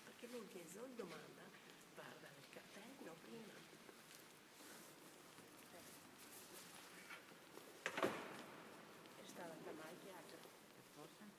Perché non chiesto domanda, guarda il cartello prima. È stata mai chiara. Forse?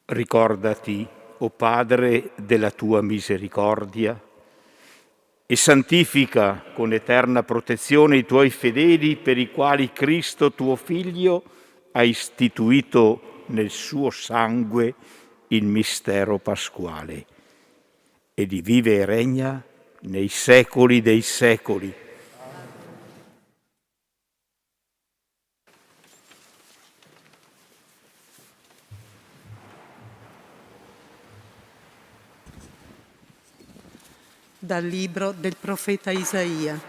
Ricordati, o Padre, della tua misericordia e santifica con eterna protezione i tuoi fedeli per i quali Cristo tuo Figlio ha istituito nel suo sangue il mistero pasquale, e vive e regna nei secoli dei secoli. Dal libro del profeta Isaia.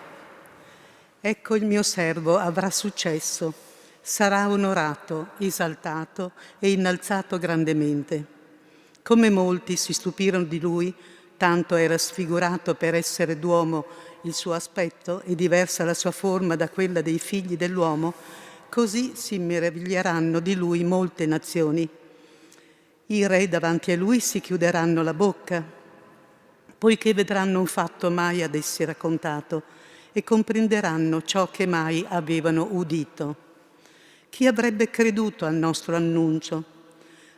Ecco il mio servo avrà successo, sarà onorato, esaltato e innalzato grandemente. Come molti si stupirono di lui, tanto era sfigurato per essere d'uomo il suo aspetto e diversa la sua forma da quella dei figli dell'uomo, così si meraviglieranno di lui molte nazioni. I re davanti a lui si chiuderanno la bocca, poiché vedranno un fatto mai ad essi raccontato e comprenderanno ciò che mai avevano udito. Chi avrebbe creduto al nostro annuncio?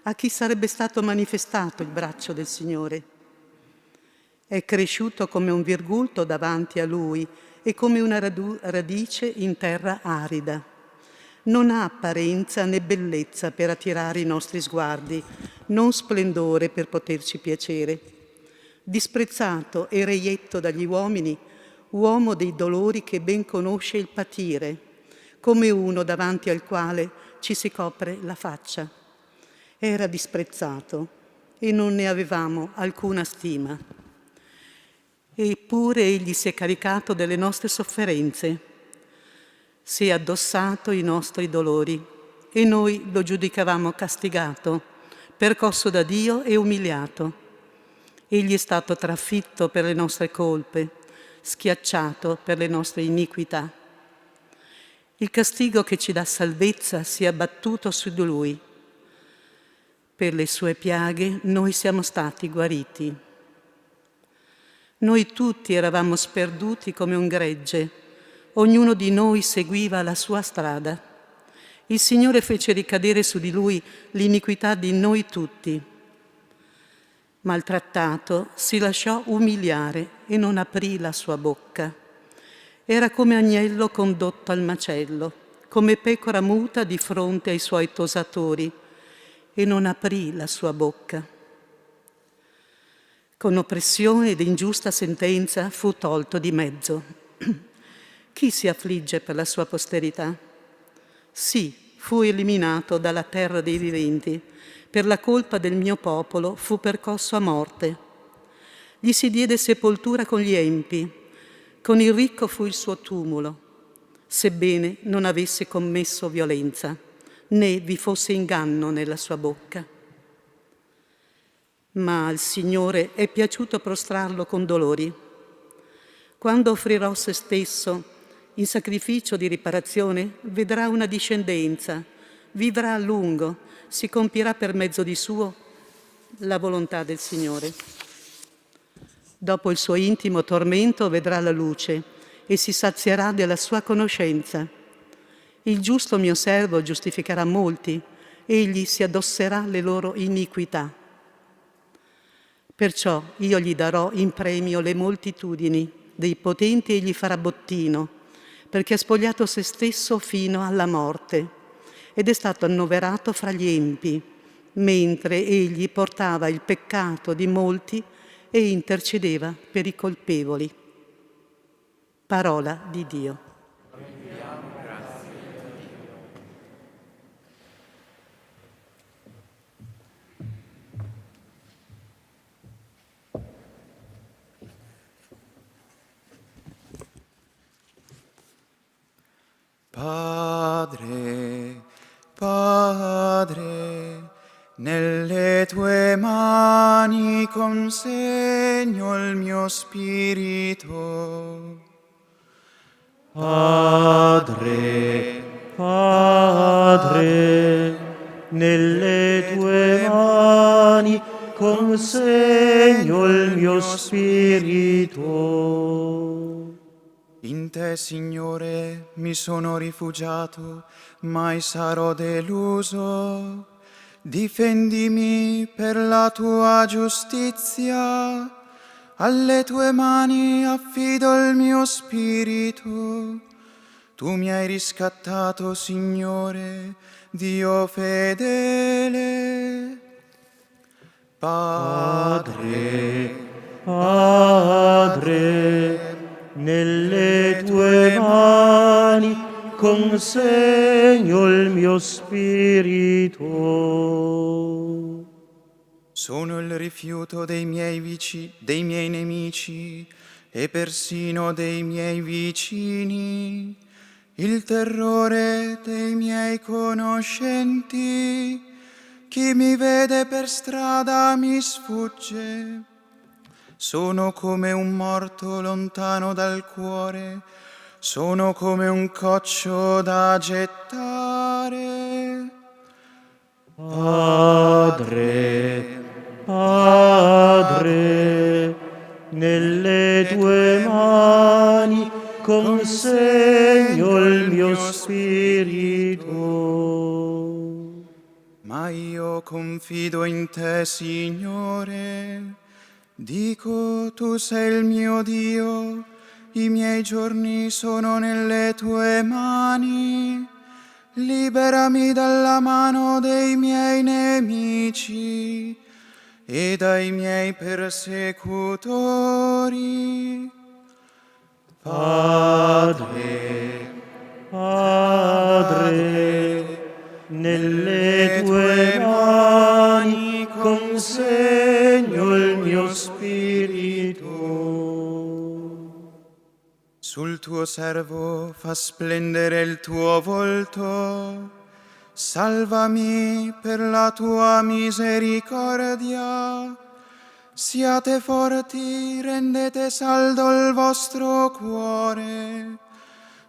A chi sarebbe stato manifestato il braccio del Signore? È cresciuto come un virgulto davanti a Lui e come una radice in terra arida. Non ha apparenza né bellezza per attirare i nostri sguardi, non splendore per poterci piacere. Disprezzato e reietto dagli uomini, uomo dei dolori che ben conosce il patire, come uno davanti al quale ci si copre la faccia. Era disprezzato e non ne avevamo alcuna stima. Eppure egli si è caricato delle nostre sofferenze, si è addossato i nostri dolori e noi lo giudicavamo castigato, percosso da Dio e umiliato. Egli è stato trafitto per le nostre colpe, schiacciato per le nostre iniquità. Il castigo che ci dà salvezza si è abbattuto su di Lui. Per le sue piaghe noi siamo stati guariti. Noi tutti eravamo sperduti come un gregge, ognuno di noi seguiva la sua strada. Il Signore fece ricadere su di Lui l'iniquità di noi tutti. Maltrattato, si lasciò umiliare e non aprì la sua bocca. Era come agnello condotto al macello, come pecora muta di fronte ai suoi tosatori, e non aprì la sua bocca. Con oppressione ed ingiusta sentenza fu tolto di mezzo. Chi si affligge per la sua posterità? Sì, fu eliminato dalla terra dei viventi. Per la colpa del mio popolo fu percosso a morte. Gli si diede sepoltura con gli empi. Con il ricco fu il suo tumulo, sebbene non avesse commesso violenza, né vi fosse inganno nella sua bocca. Ma al Signore è piaciuto prostrarlo con dolori. Quando offrirò se stesso in sacrificio di riparazione, vedrà una discendenza, vivrà a lungo, si compirà per mezzo di suo la volontà del Signore. Dopo il suo intimo tormento vedrà la luce e si sazierà della sua conoscenza. Il giusto mio servo giustificherà molti, egli si addosserà le loro iniquità. Perciò io gli darò in premio le moltitudini dei potenti e gli farà bottino, perché ha spogliato se stesso fino alla morte ed è stato annoverato fra gli empi, mentre egli portava il peccato di molti e intercedeva per i colpevoli. Parola di Dio. Padre, Padre, nelle tue mani consegno il mio spirito. Padre, Padre, nelle tue mani consegno il mio spirito. In te, Signore, mi sono rifugiato, mai sarò deluso. Difendimi per la tua giustizia, alle tue mani affido il mio spirito. Tu mi hai riscattato, Signore, Dio fedele. Padre, Padre, nelle tue mani consegno il mio spirito. Sono il rifiuto dei miei nemici e persino dei miei vicini, il terrore dei miei conoscenti. Chi mi vede per strada mi sfugge. Sono come un morto lontano dal cuore, sono come un coccio da gettare. Padre, Padre, nelle tue mani consegno il mio spirito. Ma io confido in te, Signore. Dico, tu sei il mio Dio, i miei giorni sono nelle tue mani. Liberami dalla mano dei miei nemici e dai miei persecutori. Padre, Padre, nelle tue mani consegno il mio spirito. Sul tuo servo fa splendere il tuo volto, salvami per la tua misericordia, Siate forti, rendete saldo il vostro cuore,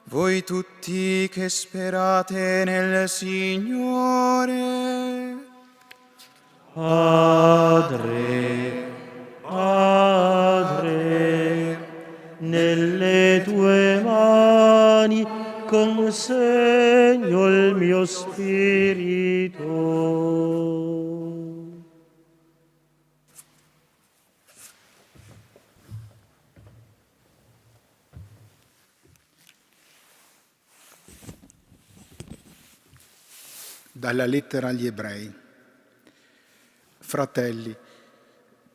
voi tutti che sperate nel Signore. Padre, nelle tue mani consegno il mio spirito. Dalla lettera agli Ebrei. Fratelli,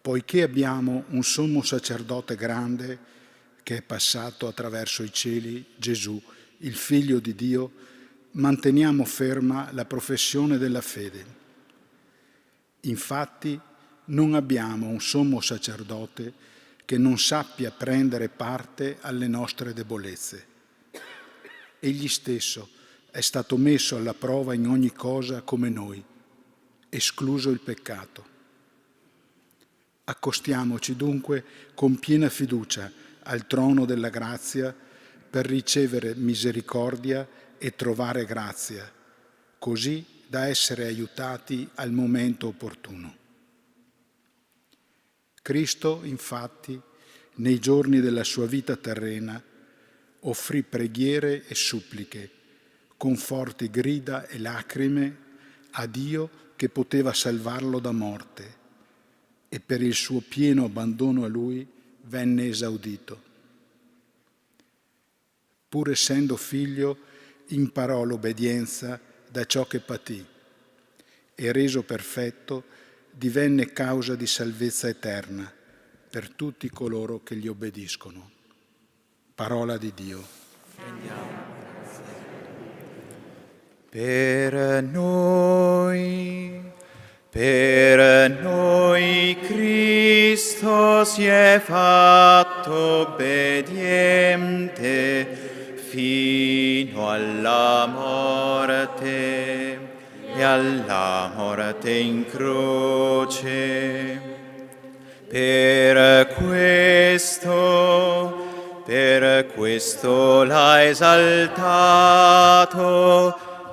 poiché abbiamo un sommo sacerdote grande che è passato attraverso i cieli, Gesù, il Figlio di Dio, manteniamo ferma la professione della fede. Infatti, non abbiamo un sommo sacerdote che non sappia prendere parte alle nostre debolezze. Egli stesso è stato messo alla prova in ogni cosa come noi, escluso il peccato. Accostiamoci dunque con piena fiducia al trono della grazia per ricevere misericordia e trovare grazia, così da essere aiutati al momento opportuno. Cristo, infatti, nei giorni della sua vita terrena, offrì preghiere e suppliche, con forti grida e lacrime, a Dio che poteva salvarlo da morte, e per il suo pieno abbandono a Lui venne esaudito. Pur essendo figlio, imparò l'obbedienza da ciò che patì, e reso perfetto divenne causa di salvezza eterna per tutti coloro che gli obbediscono. Parola di Dio. Per noi Cristo si è fatto obbediente fino alla morte e alla morte in croce. Per questo l'ha esaltato,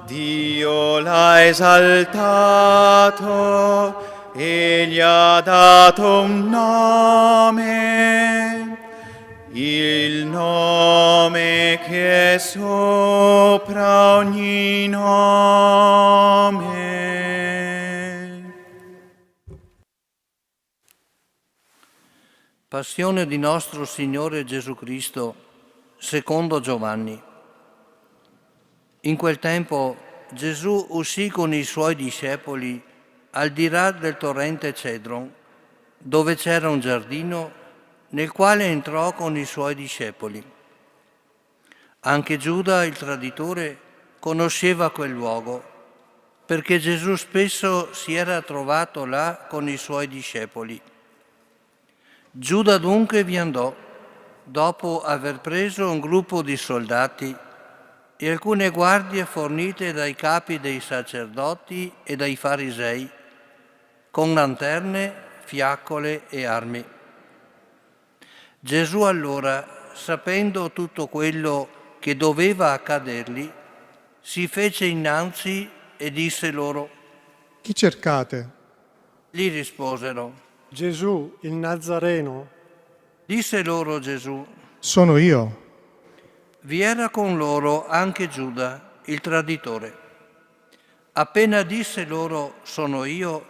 Dio l'ha esaltato e gli ha dato un nome, il nome che è sopra ogni nome. Passione di nostro Signore Gesù Cristo, secondo Giovanni. In quel tempo Gesù uscì con i suoi discepoli al di là del torrente Cedron, dove c'era un giardino nel quale entrò con i suoi discepoli. Anche Giuda, il traditore, conosceva quel luogo, perché Gesù spesso si era trovato là con i suoi discepoli. Giuda dunque vi andò, dopo aver preso un gruppo di soldati e alcune guardie fornite dai capi dei sacerdoti e dai farisei, con lanterne, fiaccole e armi. Gesù allora, sapendo tutto quello che doveva accadergli, si fece innanzi e disse loro: Chi cercate? Gli risposero: Gesù, il Nazareno. Disse loro Gesù: Sono io. Vi era con loro anche Giuda, il traditore. Appena disse loro: Sono io,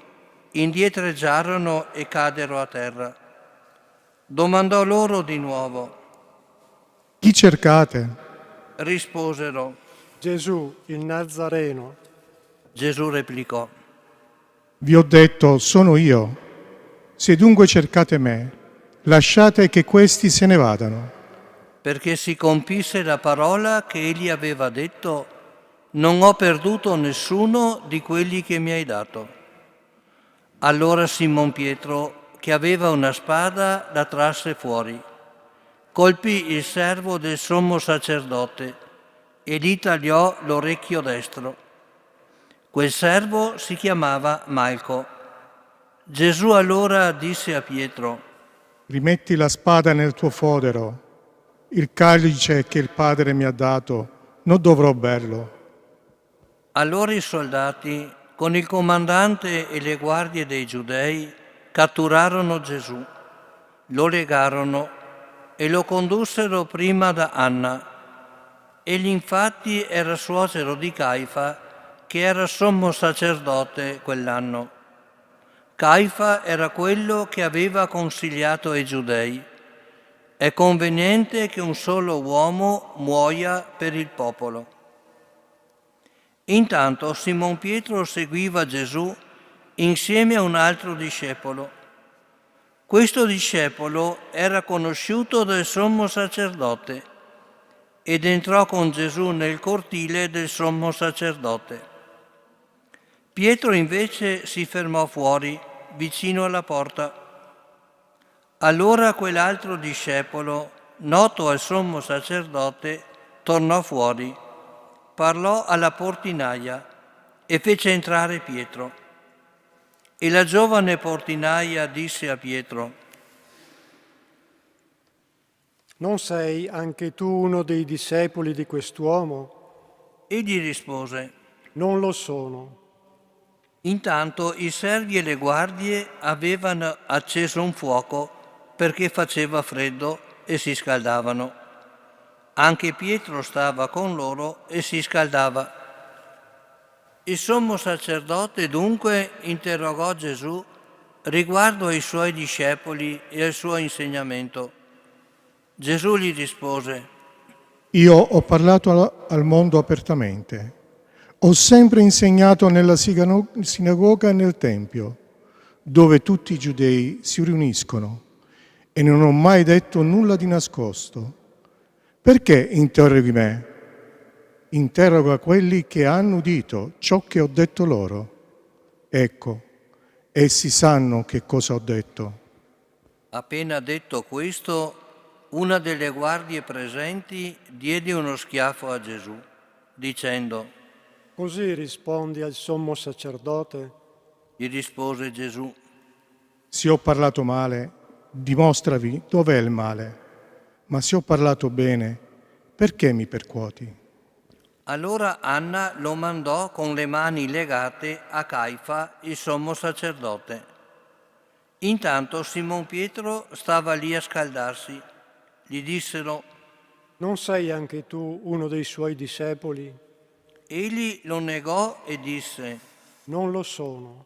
indietreggiarono e caddero a terra. Domandò loro di nuovo. Chi cercate? Risposero. Gesù, il Nazareno. Gesù replicò: Vi ho detto, sono io. Se dunque cercate me, lasciate che questi se ne vadano. Perché si compisse la parola che egli aveva detto: non ho perduto nessuno di quelli che mi hai dato. Allora Simon Pietro, che aveva una spada, la trasse fuori, colpì il servo del sommo sacerdote e gli tagliò l'orecchio destro. Quel servo si chiamava Malco. Gesù allora disse a Pietro: Rimetti la spada nel tuo fodero. Il calice che il Padre mi ha dato, non dovrò berlo. Allora i soldati, con il comandante e le guardie dei Giudei, catturarono Gesù, lo legarono e lo condussero prima da Anna. Egli infatti era suocero di Caifa, che era sommo sacerdote quell'anno. Caifa era quello che aveva consigliato ai Giudei: è conveniente che un solo uomo muoia per il popolo. Intanto Simon Pietro seguiva Gesù insieme a un altro discepolo. Questo discepolo era conosciuto del sommo sacerdote ed entrò con Gesù nel cortile del sommo sacerdote. Pietro invece si fermò fuori, vicino alla porta. Allora quell'altro discepolo, noto al sommo sacerdote, tornò fuori, parlò alla portinaia e fece entrare Pietro. E la giovane portinaia disse a Pietro: Non sei anche tu uno dei discepoli di quest'uomo? Egli rispose: Non lo sono. Intanto i servi e le guardie avevano acceso un fuoco perché faceva freddo e si scaldavano. Anche Pietro stava con loro e si scaldava. Il sommo sacerdote dunque interrogò Gesù riguardo ai suoi discepoli e al suo insegnamento. Gesù gli rispose: Io ho parlato al mondo apertamente. Ho sempre insegnato nella sinagoga e nel Tempio, dove tutti i giudei si riuniscono, e non ho mai detto nulla di nascosto. Perché interroghi me? Interroga quelli che hanno udito ciò che ho detto loro. Ecco, essi sanno che cosa ho detto. Appena detto questo, una delle guardie presenti diede uno schiaffo a Gesù, dicendo: Così rispondi al sommo sacerdote? Gli rispose Gesù: Se ho parlato male, dimostravi dov'è il male. Ma se ho parlato bene, perché mi percuoti? Allora Anna lo mandò con le mani legate a Caifa, il sommo sacerdote. Intanto Simon Pietro stava lì a scaldarsi. Gli dissero: Non sei anche tu uno dei suoi discepoli? Egli lo negò e disse: Non lo sono.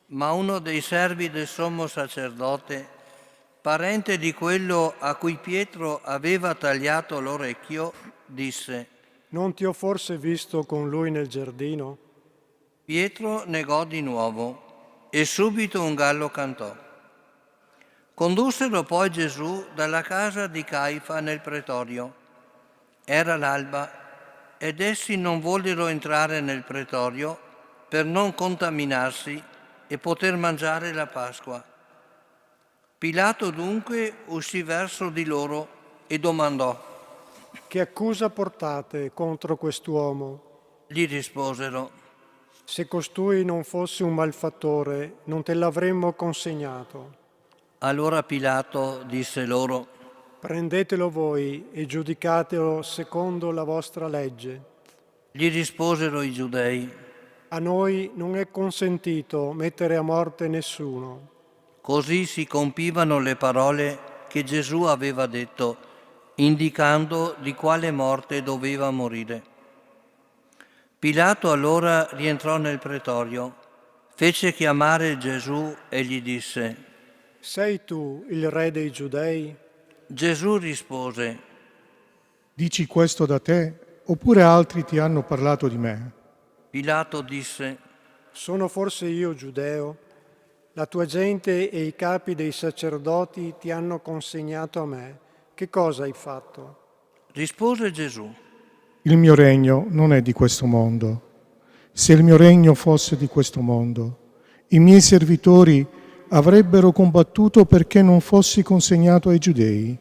Ma uno dei servi del sommo sacerdote, parente di quello a cui Pietro aveva tagliato l'orecchio, disse: Non ti ho forse visto con lui nel giardino? Pietro negò di nuovo e subito un gallo cantò. Condussero poi Gesù dalla casa di Caifa nel pretorio. Era l'alba ed essi non vollero entrare nel pretorio per non contaminarsi e poter mangiare la Pasqua. Pilato dunque uscì verso di loro e domandò: Che accusa portate contro quest'uomo? Gli risposero: Se costui non fosse un malfattore, non te l'avremmo consegnato. Allora Pilato disse loro: Prendetelo voi e giudicatelo secondo la vostra legge. Gli risposero i giudei: A noi non è consentito mettere a morte nessuno. Così si compivano le parole che Gesù aveva detto, indicando di quale morte doveva morire. Pilato allora rientrò nel pretorio, fece chiamare Gesù e gli disse: Sei tu il re dei Giudei? Gesù rispose: Dici questo da te, oppure altri ti hanno parlato di me? Pilato disse: Sono forse io giudeo? La tua gente e i capi dei sacerdoti ti hanno consegnato a me. Che cosa hai fatto? Rispose Gesù: Il mio regno non è di questo mondo. Se il mio regno fosse di questo mondo, i miei servitori avrebbero combattuto perché non fossi consegnato ai giudei,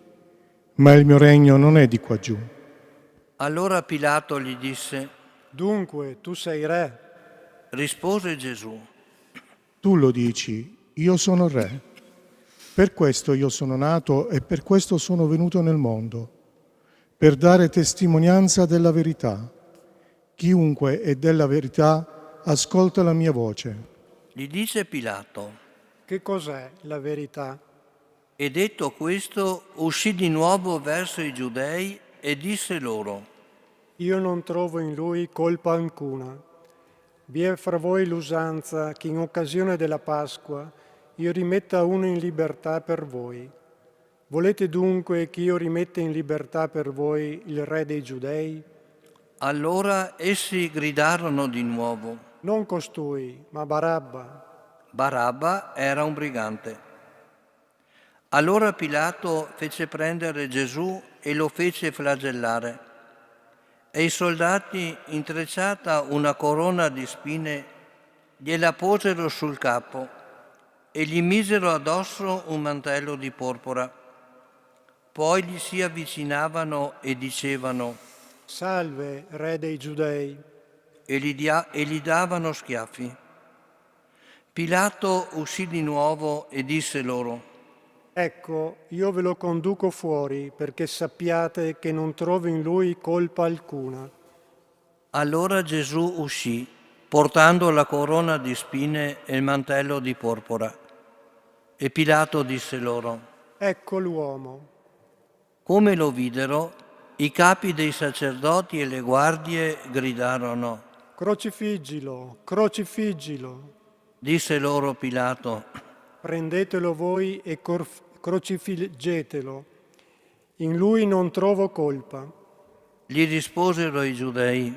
ma il mio regno non è di qua giù. Allora Pilato gli disse: Dunque, tu sei re? Rispose Gesù: Tu lo dici io sono re. Per questo io sono nato e per questo sono venuto nel mondo, per dare testimonianza della verità. Chiunque è della verità ascolta la mia voce. Gli dice Pilato. Che cos'è la verità? E detto questo, uscì di nuovo verso i Giudei e disse loro: Io non trovo in lui colpa alcuna. Vi è fra voi l'usanza che in occasione della Pasqua io rimetta uno in libertà per voi. Volete dunque che io rimetta in libertà per voi il re dei Giudei? Allora essi gridarono di nuovo. Non costui, ma Barabba. Barabba era un brigante. Allora Pilato fece prendere Gesù e lo fece flagellare. E i soldati, intrecciata una corona di spine, gliela posero sul capo e gli misero addosso un mantello di porpora. Poi gli si avvicinavano e dicevano: Salve, re dei Giudei. e gli davano schiaffi. Pilato uscì di nuovo e disse loro: Ecco, io ve lo conduco fuori perché sappiate che non trovo in lui colpa alcuna. Allora Gesù uscì, portando la corona di spine e il mantello di porpora. E Pilato disse loro: Ecco l'uomo. Come lo videro, i capi dei sacerdoti e le guardie gridarono. Crocifiggilo, crocifiggilo. Disse loro Pilato: Prendetelo voi e crocifiggetelo. In lui non trovo colpa. Gli risposero i giudei: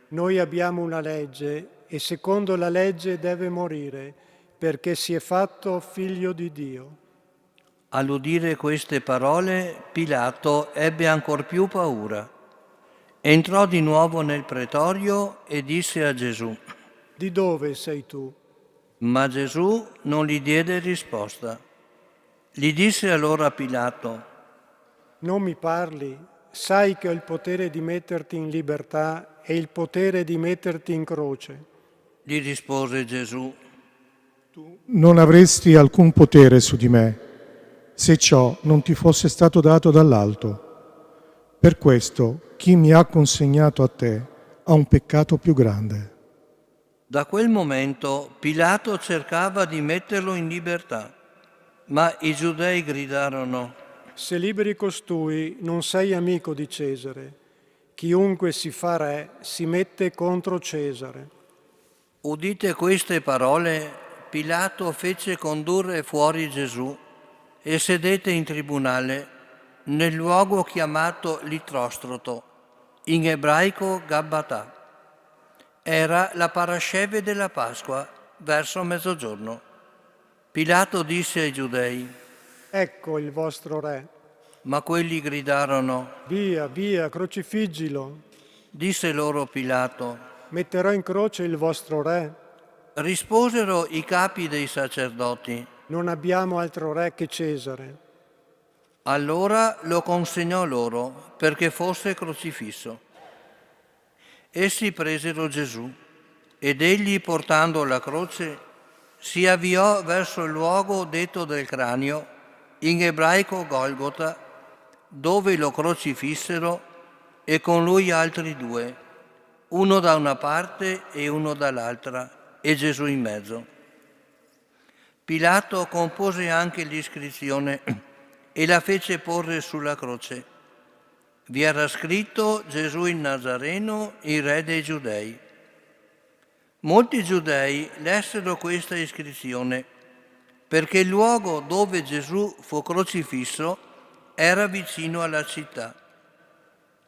Noi abbiamo una legge e secondo la legge deve morire perché si è fatto figlio di Dio. All'udire queste parole, Pilato ebbe ancor più paura. Entrò di nuovo nel pretorio e disse a Gesù: Di dove sei tu? Ma Gesù non gli diede risposta. Gli disse allora Pilato: Non mi parli? Sai che ho il potere di metterti in libertà e il potere di metterti in croce. Gli rispose Gesù: Non avresti alcun potere su di me, se ciò non ti fosse stato dato dall'alto. Per questo chi mi ha consegnato a te ha un peccato più grande. Da quel momento Pilato cercava di metterlo in libertà, ma i giudei gridarono: Se liberi costui, non sei amico di Cesare. Chiunque si fa re si mette contro Cesare. Udite queste parole, Pilato fece condurre fuori Gesù e sedette in tribunale nel luogo chiamato Litrostroto, in ebraico Gabbatà. Era la parasceve della Pasqua, verso mezzogiorno. Pilato disse ai giudei: Ecco il vostro re. Ma quelli gridarono. Via, via, crocifiggilo. Disse loro Pilato: Metterò in croce il vostro re. Risposero i capi dei sacerdoti. Non abbiamo altro re che Cesare. Allora lo consegnò loro perché fosse crocifisso. Essi presero Gesù ed egli, portando la croce, si avviò verso il luogo detto del cranio, in ebraico Golgota, dove lo crocifissero e con lui altri due, uno da una parte e uno dall'altra, e Gesù in mezzo. Pilato compose anche l'iscrizione e la fece porre sulla croce. Vi era scritto Gesù il Nazareno, il re dei Giudei. Molti giudei lessero questa iscrizione perché il luogo dove Gesù fu crocifisso era vicino alla città.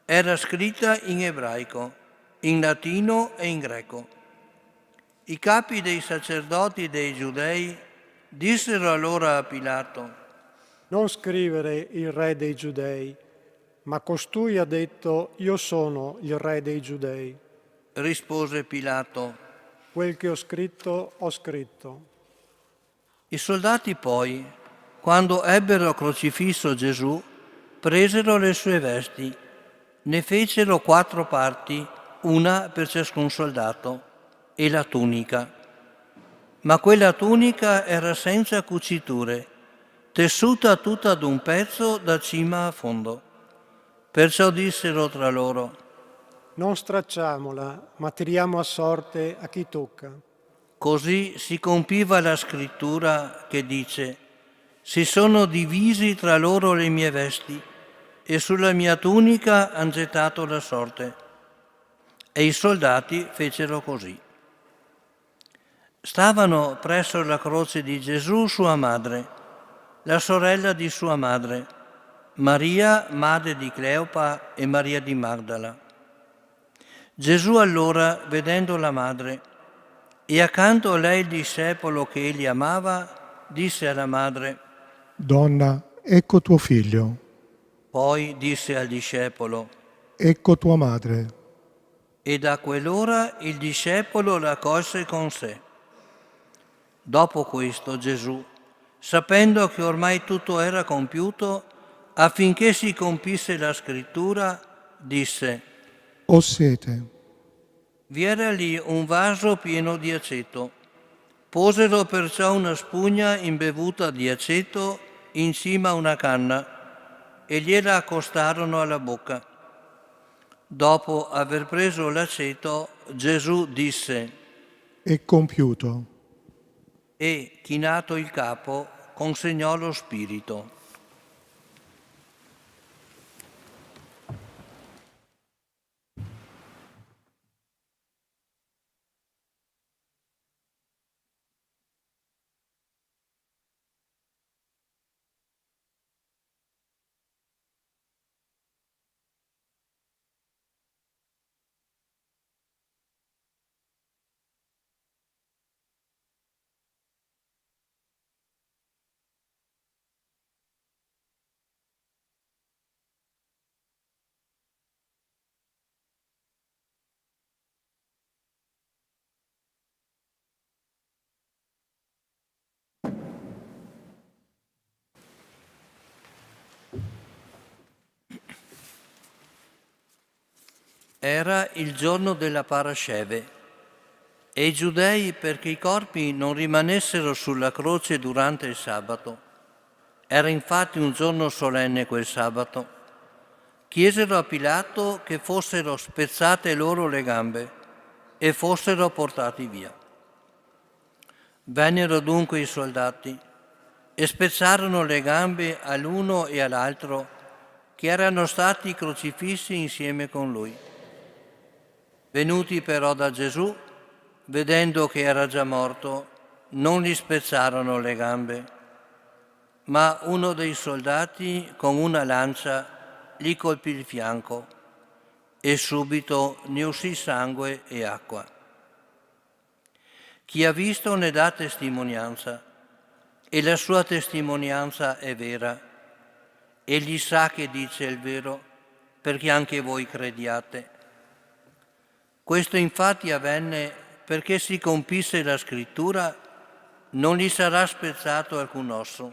Era scritta in ebraico, in latino e in greco. I capi dei sacerdoti dei giudei dissero allora a Pilato: Non scrivere il re dei Giudei, ma costui ha detto: Io sono il re dei Giudei. Rispose Pilato: Quel che ho scritto, ho scritto. I soldati poi, quando ebbero crocifisso Gesù, presero le sue vesti, ne fecero 4 parti, una per ciascun soldato, e la tunica. ma quella tunica era senza cuciture, tessuta tutta ad un pezzo da cima a fondo. Perciò dissero tra loro: non stracciamola, ma tiriamo a sorte a chi tocca. Così si compiva la scrittura che dice: si sono divisi tra loro le mie vesti e sulla mia tunica han gettato la sorte. E i soldati fecero così. Stavano presso la croce di Gesù sua madre, la sorella di sua madre, Maria, madre di Cleopa, e Maria di Magdala. Gesù allora, vedendo la madre e accanto a lei il discepolo che egli amava, disse alla madre: Donna, ecco tuo figlio, poi disse al discepolo, ecco tua madre. e da quell'ora il discepolo la accolse con sé. Dopo questo Gesù, sapendo che ormai tutto era compiuto, affinché si compisse la scrittura, disse: Ho sete. vi era lì un vaso pieno di aceto. Posero perciò una spugna imbevuta di aceto in cima a una canna e gliela accostarono alla bocca. Dopo aver preso l'aceto, Gesù disse: È compiuto. e, chinato il capo, consegnò lo spirito. Era il giorno della Parasceve e i giudei, perché i corpi non rimanessero sulla croce durante il sabato, era infatti un giorno solenne quel sabato, chiesero a Pilato che fossero spezzate loro le gambe e fossero portati via. Vennero dunque i soldati e spezzarono le gambe all'uno e all'altro che erano stati crocifissi insieme con lui. Venuti però da Gesù, vedendo che era già morto, non gli spezzarono le gambe, ma uno dei soldati con una lancia gli colpì il fianco e subito ne uscì sangue e acqua. Chi ha visto ne dà testimonianza e la sua testimonianza è vera. Egli sa che dice il vero perché anche voi crediate. Questo infatti avvenne perché si compisse la scrittura: non gli sarà spezzato alcun osso.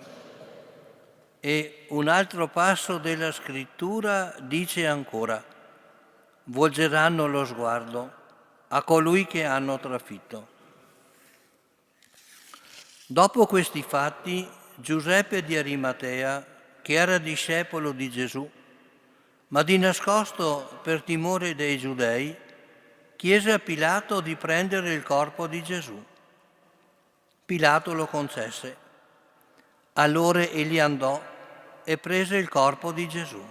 E un altro passo della scrittura dice ancora: volgeranno lo sguardo a colui che hanno trafitto. Dopo questi fatti, Giuseppe di Arimatea, che era discepolo di Gesù, ma di nascosto per timore dei giudei, chiese a Pilato di prendere il corpo di Gesù. Pilato lo concesse. Allora egli andò e prese il corpo di Gesù.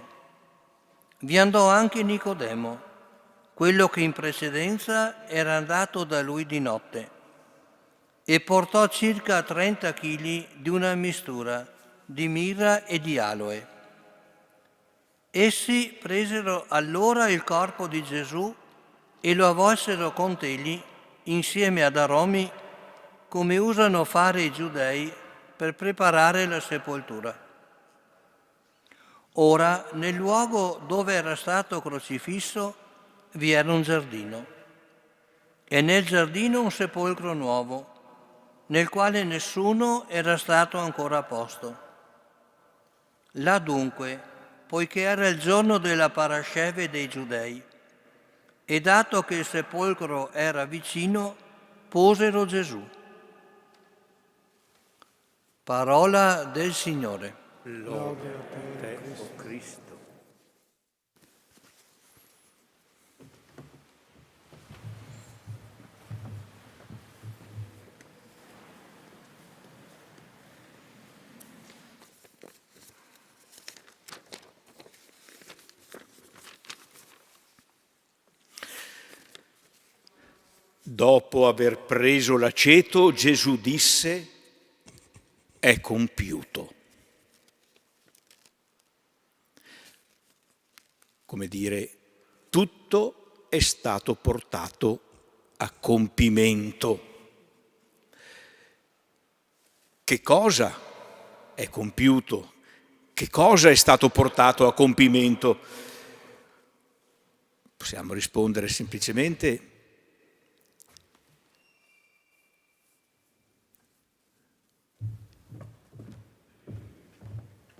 Vi andò anche Nicodemo, quello che in precedenza era andato da lui di notte, e portò circa 30 chili di una mistura di mirra e di aloe. Essi presero allora il corpo di Gesù e lo avvolsero con teli insieme ad aromi, come usano fare i giudei per preparare la sepoltura. Ora, nel luogo dove era stato crocifisso vi era un giardino, e nel giardino un sepolcro nuovo, nel quale nessuno era stato ancora posto. Là dunque, poiché era il giorno della Parasceve dei Giudei, e dato che il sepolcro era vicino, posero Gesù. Parola del Signore. Lode a te, o Cristo. Dopo aver preso l'aceto, Gesù disse: è compiuto. Come dire, tutto è stato portato a compimento. Che cosa è compiuto? Che cosa è stato portato a compimento? Possiamo rispondere semplicemente: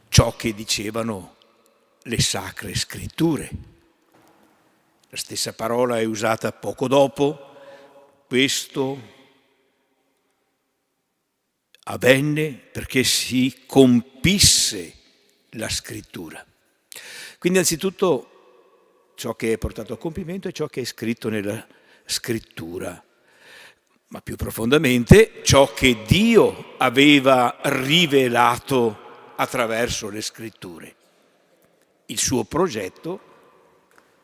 ciò che dicevano le Sacre Scritture. La stessa parola è usata poco dopo. Questo avvenne perché si compisse la Scrittura. Quindi anzitutto ciò che è portato a compimento è ciò che è scritto nella Scrittura, ma più profondamente ciò che Dio aveva rivelato attraverso le Scritture, il suo progetto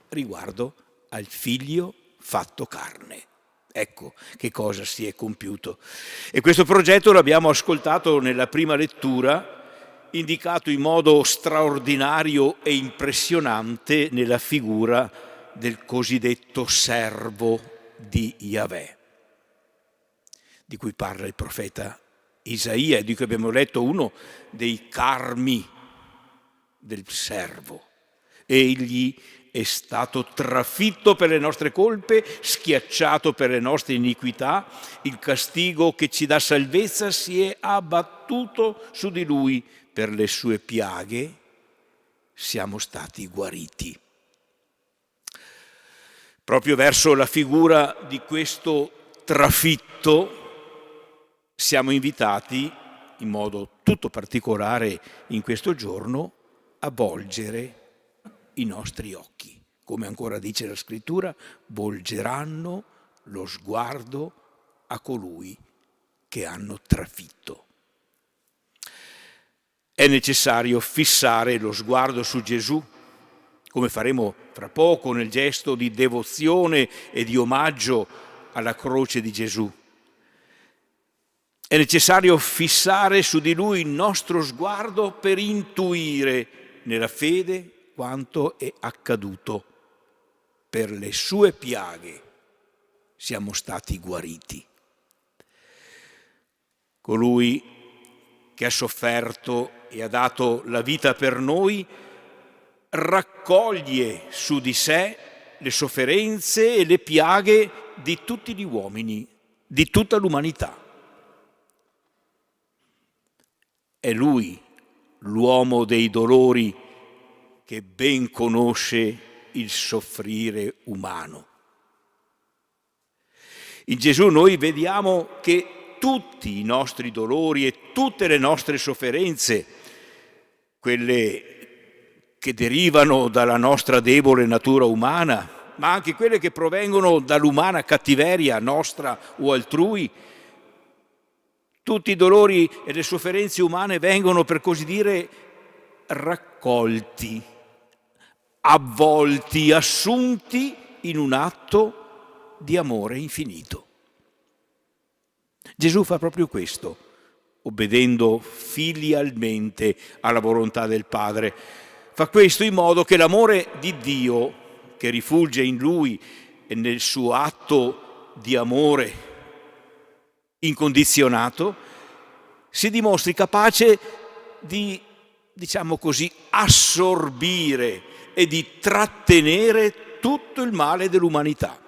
riguardo al Figlio fatto carne. Ecco che cosa si è compiuto. E questo progetto l'abbiamo ascoltato nella prima lettura, indicato in modo straordinario e impressionante nella figura del cosiddetto servo di Yahweh, di cui parla il profeta Isaia, di cui abbiamo letto uno dei carmi del servo. Egli è stato trafitto per le nostre colpe, schiacciato per le nostre iniquità, il castigo che ci dà salvezza si è abbattuto su di lui, per le sue piaghe siamo stati guariti. Proprio verso la figura di questo trafitto siamo invitati, in modo tutto particolare in questo giorno, a volgere i nostri occhi. Come ancora dice la Scrittura, volgeranno lo sguardo a colui che hanno trafitto. È necessario fissare lo sguardo su Gesù, come faremo fra poco nel gesto di devozione e di omaggio alla croce di Gesù. È necessario fissare su di lui il nostro sguardo per intuire nella fede quanto è accaduto. Per le sue piaghe siamo stati guariti. Colui che ha sofferto e ha dato la vita per noi raccoglie su di sé le sofferenze e le piaghe di tutti gli uomini, di tutta l'umanità. È lui, l'uomo dei dolori, che ben conosce il soffrire umano. In Gesù noi vediamo che tutti i nostri dolori e tutte le nostre sofferenze, quelle che derivano dalla nostra debole natura umana, ma anche quelle che provengono dall'umana cattiveria nostra o altrui, tutti i dolori e le sofferenze umane vengono, per così dire, raccolti, avvolti, assunti in un atto di amore infinito. Gesù fa proprio questo, obbedendo filialmente alla volontà del Padre. Fa questo in modo che l'amore di Dio, che rifulge in Lui e nel suo atto di amore incondizionato, si dimostri capace di, diciamo così, assorbire e di trattenere tutto il male dell'umanità,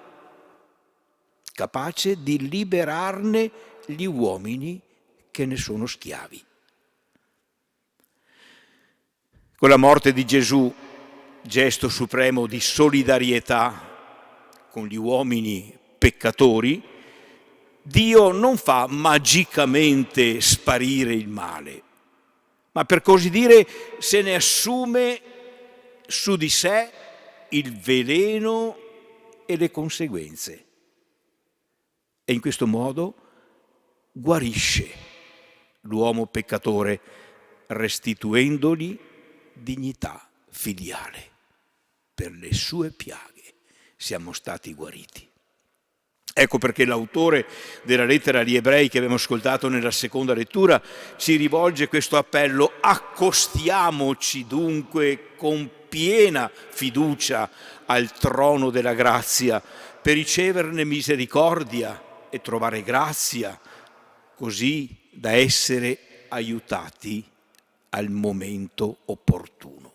capace di liberarne gli uomini che ne sono schiavi. Con la morte di Gesù, gesto supremo di solidarietà con gli uomini peccatori, Dio non fa magicamente sparire il male, ma per così dire se ne assume su di sé il veleno e le conseguenze. E in questo modo guarisce l'uomo peccatore, restituendogli dignità filiale. Per le sue piaghe siamo stati guariti. Ecco perché l'autore della lettera agli Ebrei che abbiamo ascoltato nella seconda lettura ci rivolge questo appello: accostiamoci dunque con piena fiducia al trono della grazia per riceverne misericordia e trovare grazia, così da essere aiutati al momento opportuno.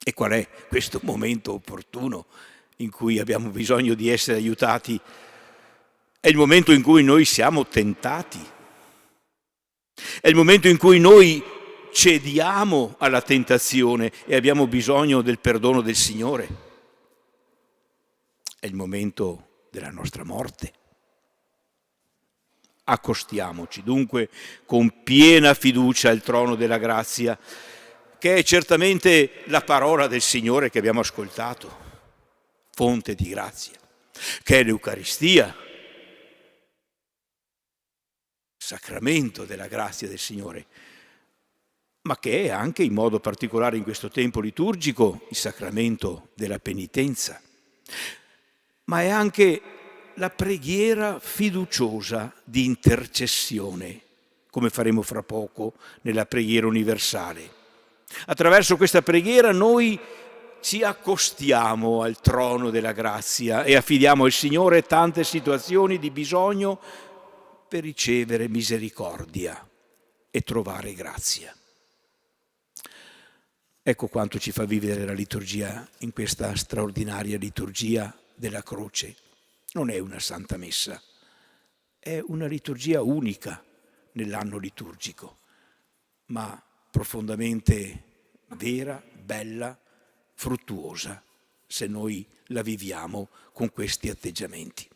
E qual è questo momento opportuno in cui abbiamo bisogno di essere aiutati? È il momento in cui noi siamo tentati, è il momento in cui noi cediamo alla tentazione e abbiamo bisogno del perdono del Signore, è il momento della nostra morte. Accostiamoci dunque con piena fiducia al trono della grazia, che è certamente la parola del Signore che abbiamo ascoltato, fonte di grazia, che è l'Eucaristia, sacramento della grazia del Signore, ma che è anche, in modo particolare in questo tempo liturgico, il sacramento della penitenza, ma è anche la preghiera fiduciosa di intercessione, come faremo fra poco nella preghiera universale. Attraverso questa preghiera noi ci accostiamo al trono della grazia e affidiamo al Signore tante situazioni di bisogno per ricevere misericordia e trovare grazia. Ecco quanto ci fa vivere la liturgia in questa straordinaria liturgia della croce. Non è una Santa Messa, è una liturgia unica nell'anno liturgico, ma profondamente vera, bella, fruttuosa, se noi la viviamo con questi atteggiamenti.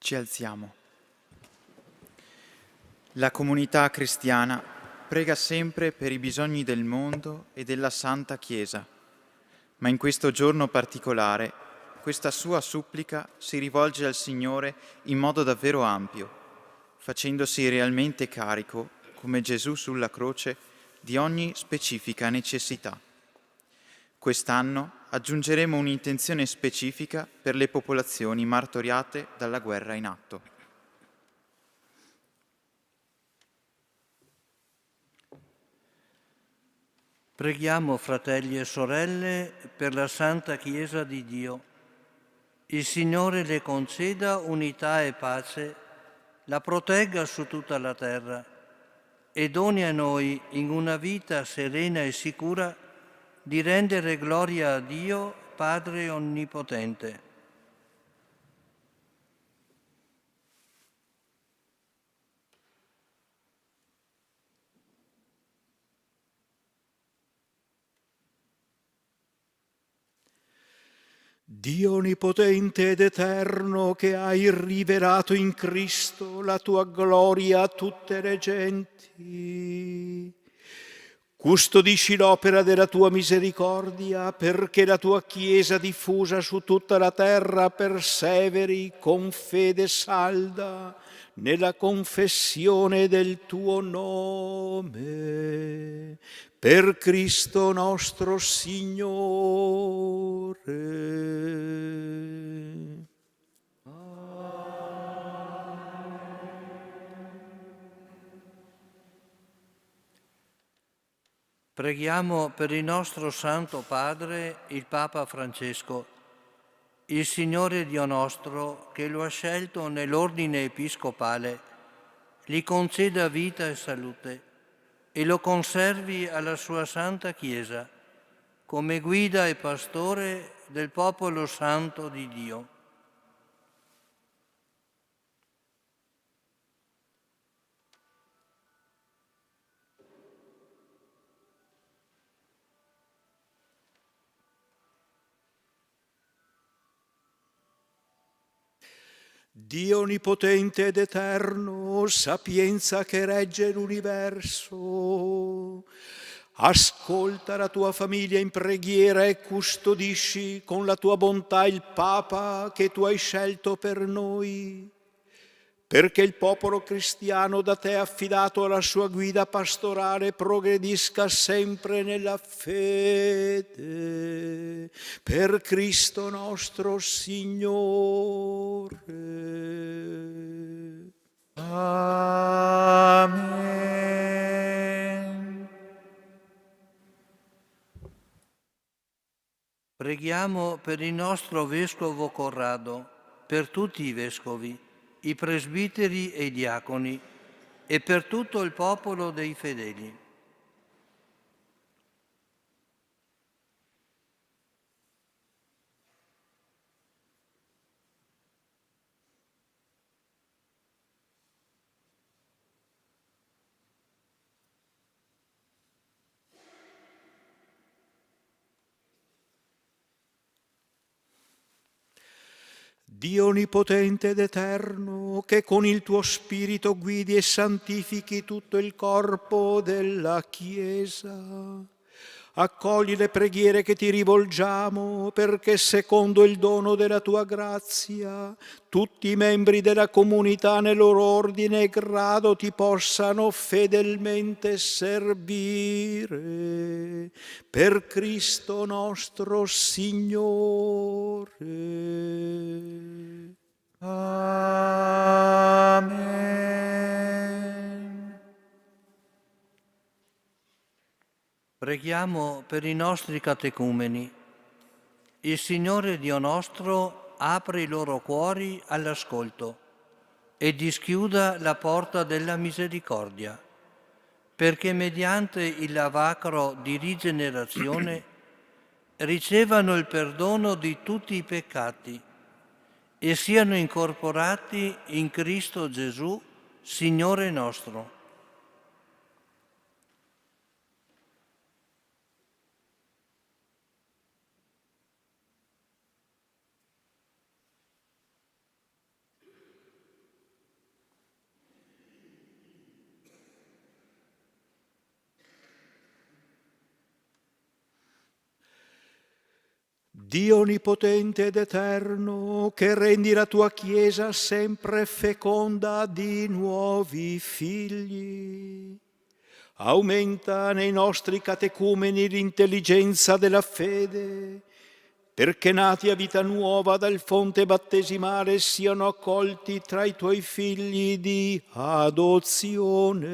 Ci alziamo. La comunità cristiana prega sempre per i bisogni del mondo e della Santa Chiesa, ma in questo giorno particolare questa sua supplica si rivolge al Signore in modo davvero ampio, facendosi realmente carico, come Gesù sulla croce, di ogni specifica necessità. Quest'anno aggiungeremo un'intenzione specifica per le popolazioni martoriate dalla guerra in atto. Preghiamo, fratelli e sorelle, per la Santa Chiesa di Dio. Il Signore le conceda unità e pace, la protegga su tutta la terra e doni a noi, in una vita serena e sicura, di rendere gloria a Dio, Padre Onnipotente. Dio onnipotente ed eterno, che hai rivelato in Cristo la tua gloria a tutte le genti, custodisci l'opera della tua misericordia, perché la tua Chiesa diffusa su tutta la terra perseveri con fede salda nella confessione del tuo nome. Per Cristo nostro Signore. Preghiamo per il nostro Santo Padre, il Papa Francesco, il Signore Dio nostro, che lo ha scelto nell'ordine episcopale, gli conceda vita e salute e lo conservi alla sua Santa Chiesa come guida e pastore del popolo santo di Dio. Dio onnipotente ed eterno, sapienza che regge l'universo, ascolta la tua famiglia in preghiera e custodisci con la tua bontà il Papa che tu hai scelto per noi, perché il popolo cristiano da te affidato alla sua guida pastorale progredisca sempre nella fede. Per Cristo nostro Signore. Amen. Preghiamo per il nostro Vescovo Corrado, per tutti i Vescovi, i presbiteri e i diaconi e per tutto il popolo dei fedeli. Dio onnipotente ed eterno, che con il tuo Spirito guidi e santifichi tutto il corpo della Chiesa, accogli le preghiere che ti rivolgiamo, perché secondo il dono della tua grazia, tutti i membri della comunità nel loro ordine e grado ti possano fedelmente servire. Per Cristo nostro Signore. Amen. Preghiamo per i nostri catecumeni. Il Signore Dio nostro apre i loro cuori all'ascolto e dischiuda la porta della misericordia, perché mediante il lavacro di rigenerazione ricevano il perdono di tutti i peccati e siano incorporati in Cristo Gesù, Signore nostro. Dio onnipotente ed eterno, che rendi la tua Chiesa sempre feconda di nuovi figli, aumenta nei nostri catecumeni l'intelligenza della fede, perché nati a vita nuova dal fonte battesimale siano accolti tra i tuoi figli di adozione.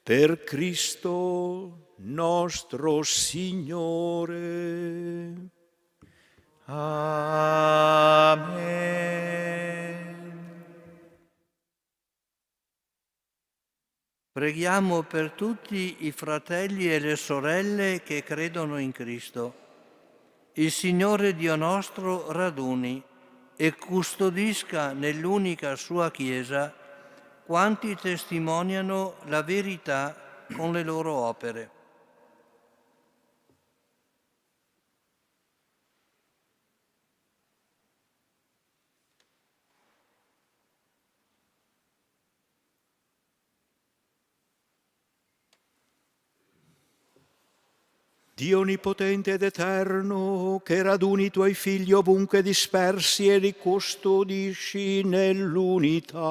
Per Cristo nostro Signore. Amen. Preghiamo per tutti i fratelli e le sorelle che credono in Cristo. Il Signore Dio nostro raduni e custodisca nell'unica sua Chiesa quanti testimoniano la verità con le loro opere. Dio onnipotente ed eterno, che raduni i tuoi figli ovunque dispersi e li custodisci nell'unità,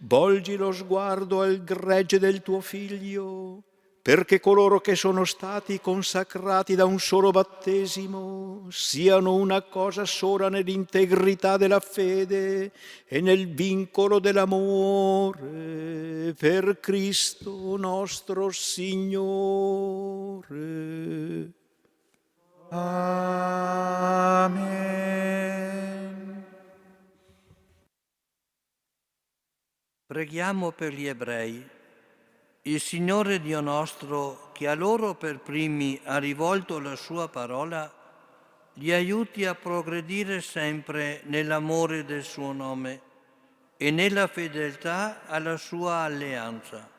volgi lo sguardo al gregge del tuo Figlio, perché coloro che sono stati consacrati da un solo battesimo siano una cosa sola nell'integrità della fede e nel vincolo dell'amore, per Cristo nostro Signore. Amen. Preghiamo per gli ebrei. Il Signore Dio nostro, che a loro per primi ha rivolto la sua parola, li aiuti a progredire sempre nell'amore del suo nome e nella fedeltà alla sua alleanza.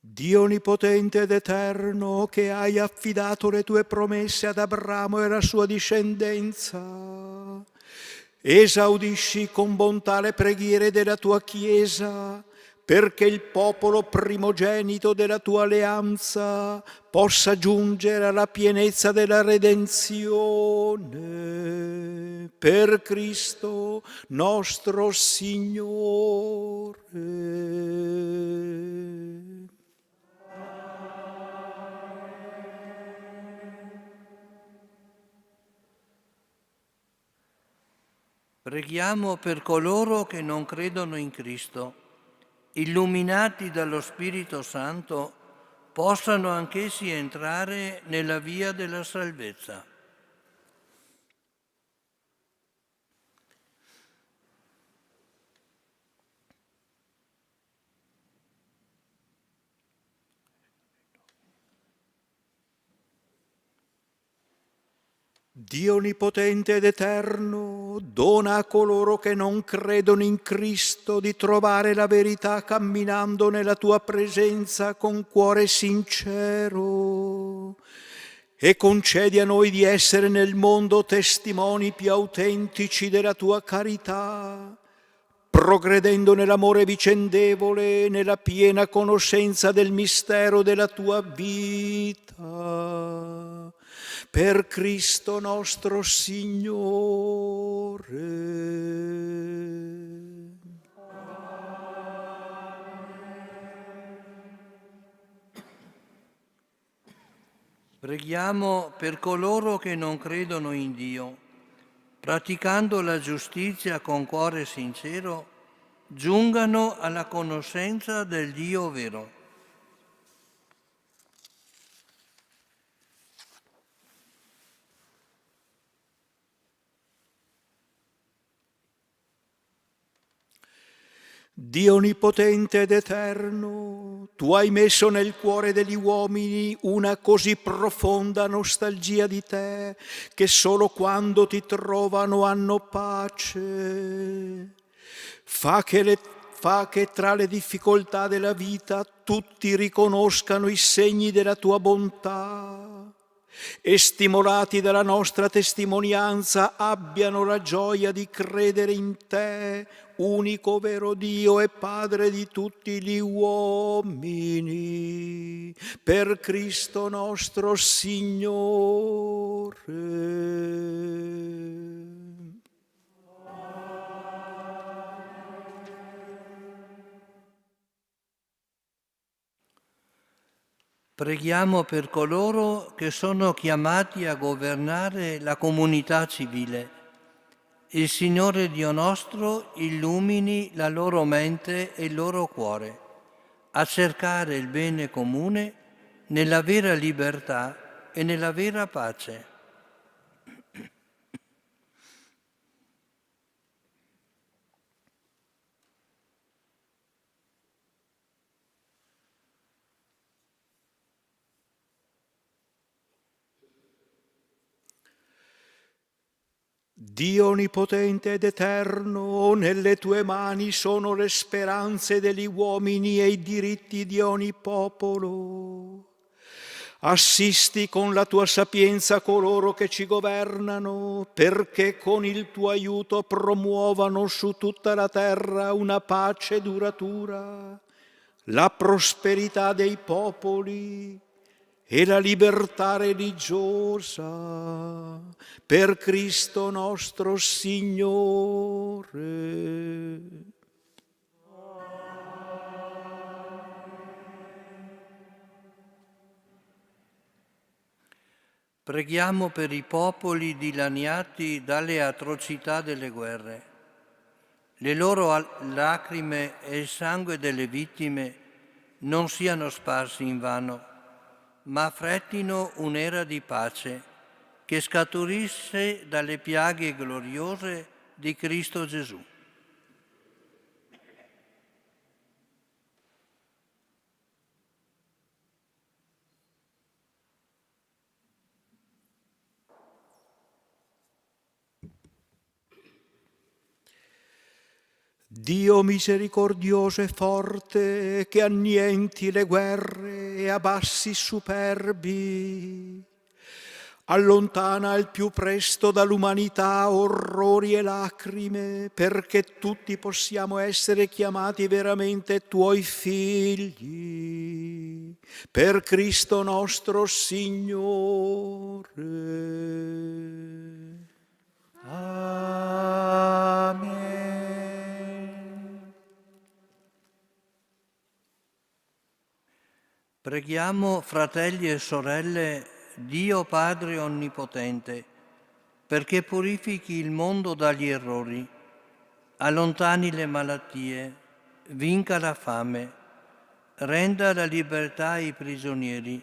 Dio onnipotente ed eterno, che hai affidato le tue promesse ad Abramo e alla sua discendenza, esaudisci con bontà le preghiere della tua Chiesa, perché il popolo primogenito della tua alleanza possa giungere alla pienezza della redenzione, per Cristo nostro Signore. Preghiamo per coloro che non credono in Cristo, illuminati dallo Spirito Santo, possano anch'essi entrare nella via della salvezza. Dio onnipotente ed eterno, dona a coloro che non credono in Cristo di trovare la verità camminando nella tua presenza con cuore sincero, e concedi a noi di essere nel mondo testimoni più autentici della tua carità, progredendo nell'amore vicendevole, nella piena conoscenza del mistero della tua vita. Per Cristo nostro Signore. Preghiamo per coloro che non credono in Dio, praticando la giustizia con cuore sincero, giungano alla conoscenza del Dio vero. Dio onnipotente ed eterno, tu hai messo nel cuore degli uomini una così profonda nostalgia di te, che solo quando ti trovano hanno pace. Fa che tra le difficoltà della vita tutti riconoscano i segni della tua bontà e, stimolati dalla nostra testimonianza, abbiano la gioia di credere in te, unico vero Dio e Padre di tutti gli uomini, per Cristo nostro Signore. Preghiamo per coloro che sono chiamati a governare la comunità civile. Il Signore Dio nostro illumini la loro mente e il loro cuore a cercare il bene comune nella vera libertà e nella vera pace. Dio onnipotente ed eterno, nelle tue mani sono le speranze degli uomini e i diritti di ogni popolo. Assisti con la tua sapienza coloro che ci governano, perché con il tuo aiuto promuovano su tutta la terra una pace duratura, la prosperità dei popoli e la libertà religiosa, per Cristo nostro Signore. Preghiamo per i popoli dilaniati dalle atrocità delle guerre. Le loro lacrime e il sangue delle vittime non siano sparsi invano, ma affrettino un'era di pace che scaturisce dalle piaghe gloriose di Cristo Gesù. Dio misericordioso e forte, che annienti le guerre e abbassi i superbi, allontana al più presto dall'umanità orrori e lacrime, perché tutti possiamo essere chiamati veramente tuoi figli, per Cristo nostro Signore. Amen. Preghiamo, fratelli e sorelle, Dio Padre Onnipotente, perché purifichi il mondo dagli errori, allontani le malattie, vinca la fame, renda la libertà ai prigionieri,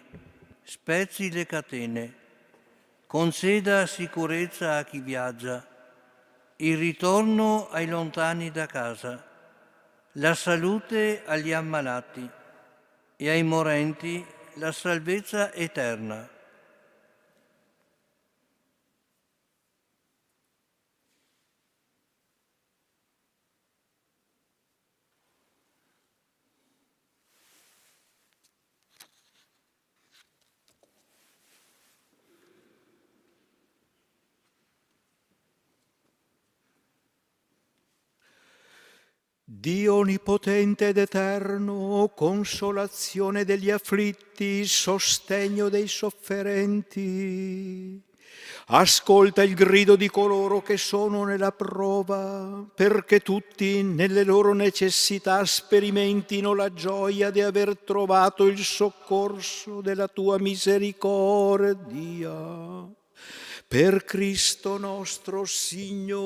spezzi le catene, conceda sicurezza a chi viaggia, il ritorno ai lontani da casa, la salute agli ammalati e ai morenti la salvezza eterna. Dio onnipotente ed eterno, consolazione degli afflitti, sostegno dei sofferenti, ascolta il grido di coloro che sono nella prova, perché tutti nelle loro necessità sperimentino la gioia di aver trovato il soccorso della tua misericordia. Per Cristo nostro Signore.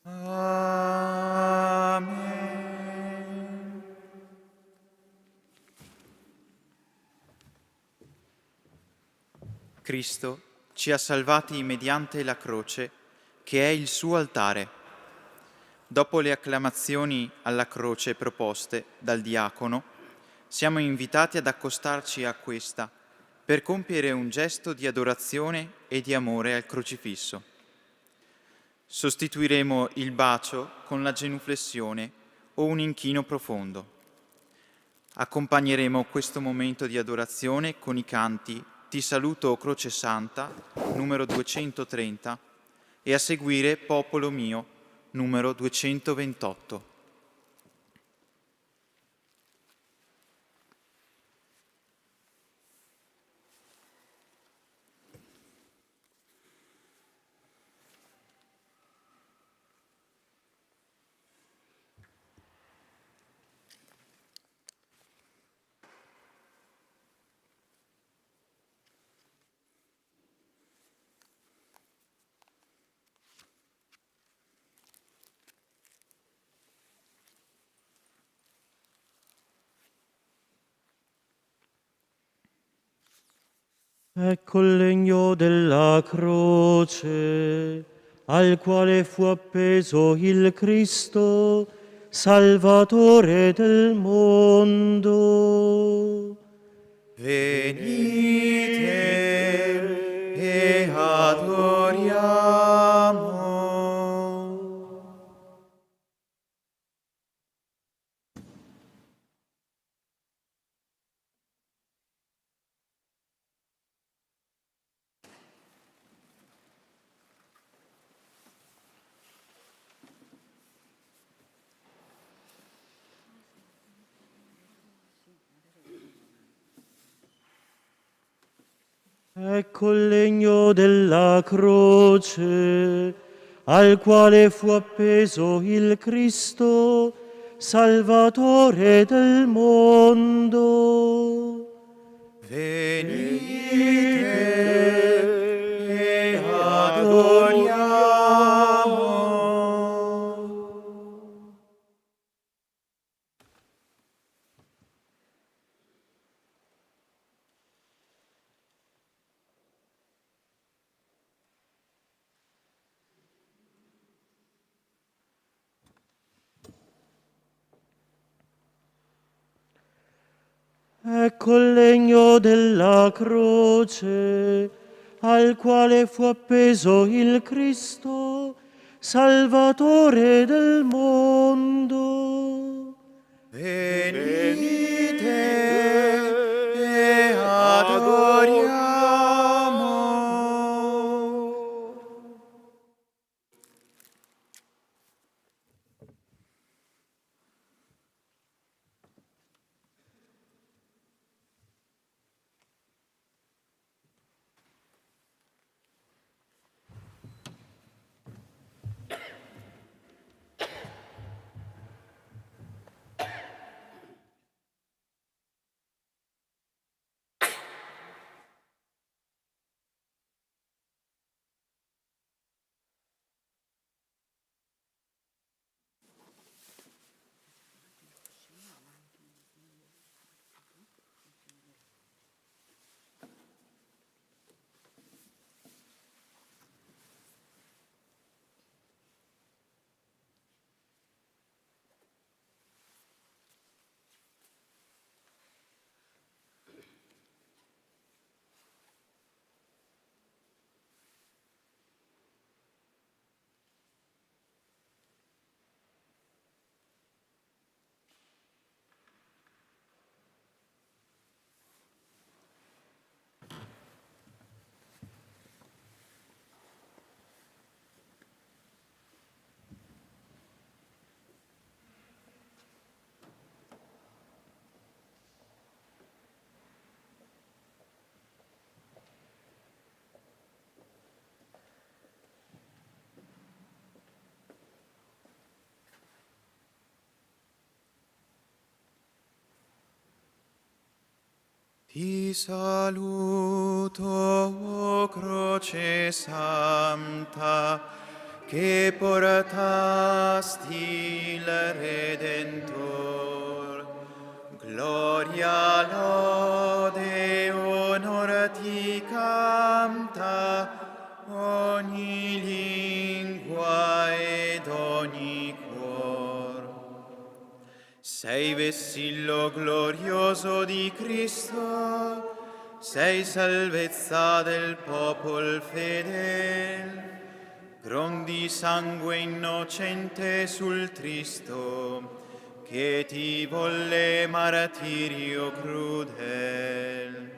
Amen. Cristo ci ha salvati mediante la croce, che è il suo altare. Dopo le acclamazioni alla croce proposte dal diacono, siamo invitati ad accostarci a questa per compiere un gesto di adorazione e di amore al crocifisso. Sostituiremo il bacio con la genuflessione o un inchino profondo. Accompagneremo questo momento di adorazione con i canti Ti saluto, o Croce Santa, numero 230, e a seguire Popolo mio, numero 228. Ecco il legno della croce, al quale fu appeso il Cristo, Salvatore del mondo. Venite e adoriamo. Ecco il legno della croce, al quale fu appeso il Cristo, Salvatore del mondo. Venite e adoriamo. Ecco il legno della croce, al quale fu appeso il Cristo, Salvatore del mondo. Venite e adoriamo. Ti saluto, o croce santa, che portasti il Redentor. Gloria, lode, onor ti canta ogni lingua ed ogni cuor. Sei vessillo glorioso di Cristo, sei salvezza del popol fedel, gron di sangue innocente sul Tristo, che ti volle martirio crudel.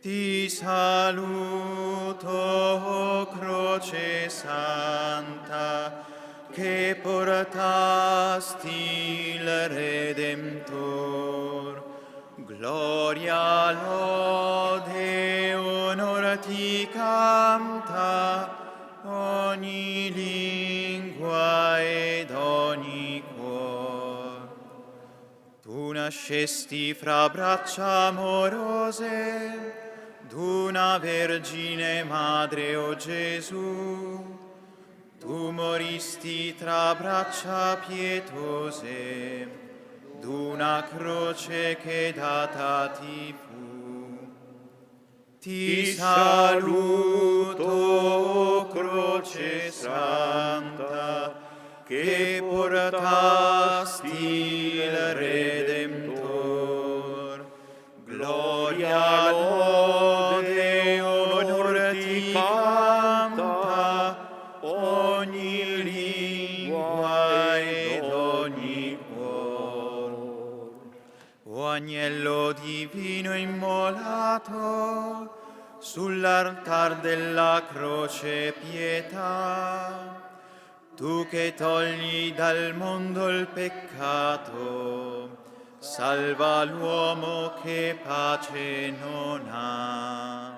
Ti saluto, o croce santa, che portasti il Redentor. Gloria, lode, onor ti canta ogni lingua ed ogni cuor. Tu nascesti fra braccia amorose d'una Vergine Madre, o Gesù. Tu moristi tra braccia pietose d'una croce che data ti fu. Ti saluto, o croce santa, che portasti il Redentor. Gloria, lode, onor ti canta ogni lingua ed ogni cuor. O agnello divino immolato sull'altar della croce pietà, tu che togli dal mondo il peccato, salva l'uomo che pace non ha.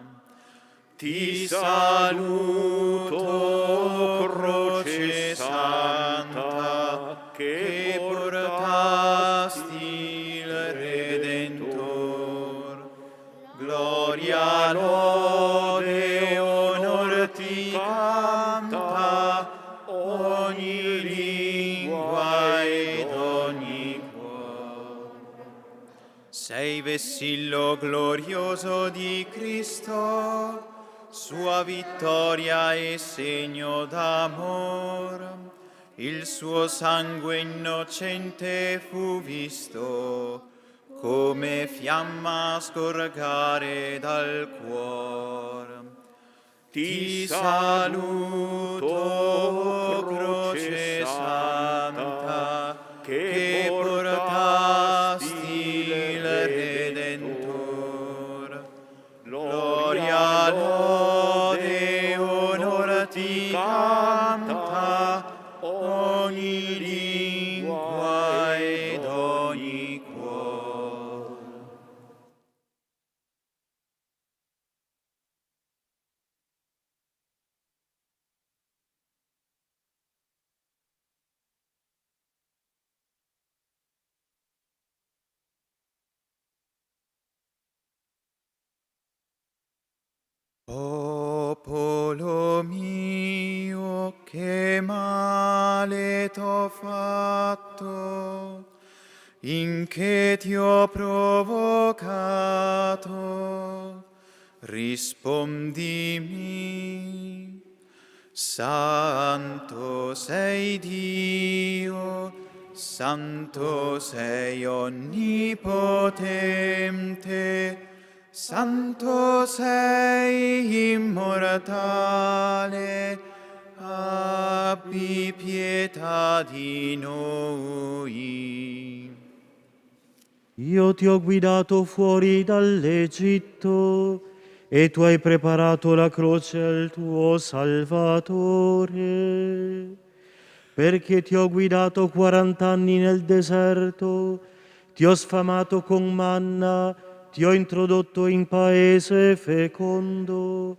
Ti saluto, croce santa, che portasti il Redentor. Gloria, lode, onor ti canta ogni lingua ed ogni cuore. Sei vessillo glorioso di Cristo, sua vittoria e segno d'amor. Il suo sangue innocente fu visto, come fiamma sgorgare dal cuore. Ti saluto, croce santa, che portasti il Redentor. Gloria, lode, onor ti canta ogni lingua ed ogni cuore. Popolo mio, che male t'ho fatto, in che ti ho provocato? Rispondimi. Santo sei Dio, santo sei onnipotente, santo sei immortale, abbi pietà di noi. Io ti ho guidato fuori dall'Egitto e tu hai preparato la croce al tuo Salvatore. Perché ti ho guidato 40 anni nel deserto, ti ho sfamato con manna, ti ho introdotto in paese fecondo.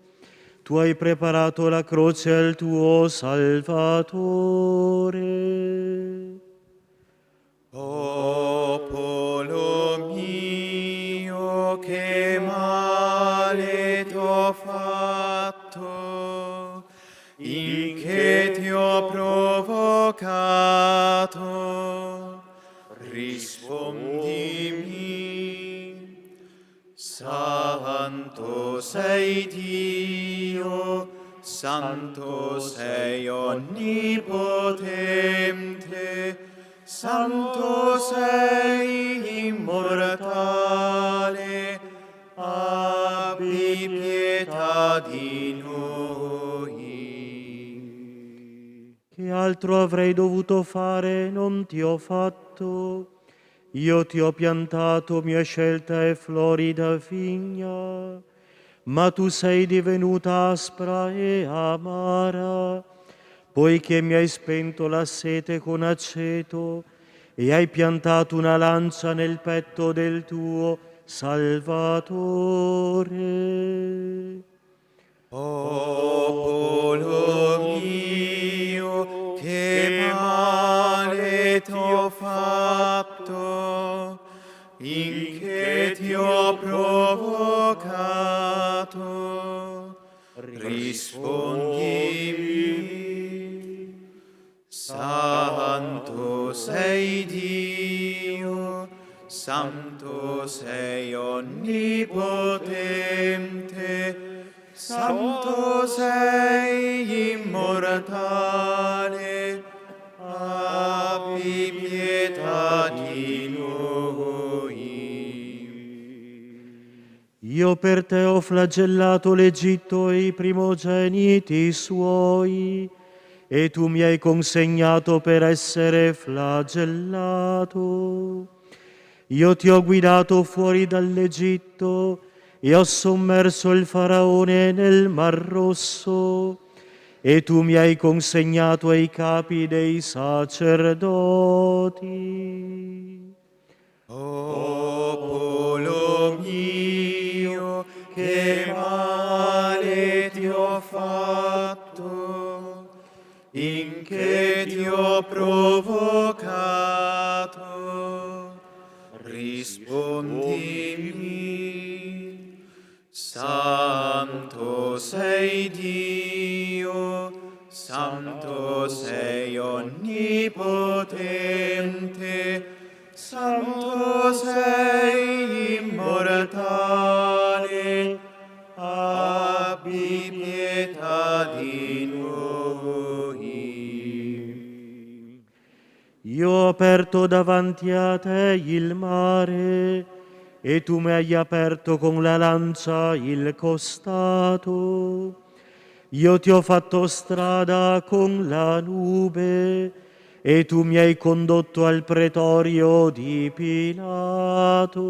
Tu hai preparato la croce al tuo Salvatore. Popolo mio, che male t'ho fatto, in che ti ho provocato? Rispondimi. Santo sei Dio, santo sei onnipotente, santo sei immortale, abbi pietà di noi. Che altro avrei dovuto fare non ti ho fatto? Io ti ho piantato mia scelta e florida vigna, ma tu sei divenuta aspra e amara, poiché mi hai spento la sete con aceto e hai piantato una lancia nel petto del tuo Salvatore. Popolo mio, che male ti ho fatto, in che ti ho provocato? Rispondimi. Santo sei Dio, santo sei onnipotente, santo sei immortale, abbi pietà di noi. Io per te ho flagellato l'Egitto e i primogeniti suoi, e tu mi hai consegnato per essere flagellato. Io ti ho guidato fuori dall'Egitto e ho sommerso il faraone nel Mar Rosso, e tu mi hai consegnato ai capi dei sacerdoti. Popolo mio, che male ti ho provocato, rispondimi. Santo sei Dio, santo sei onnipotente, santo sei immortale, abbi pietà di noi. Io ho aperto davanti a te il mare e tu mi hai aperto con la lancia il costato. Io ti ho fatto strada con la nube e tu mi hai condotto al pretorio di Pilato.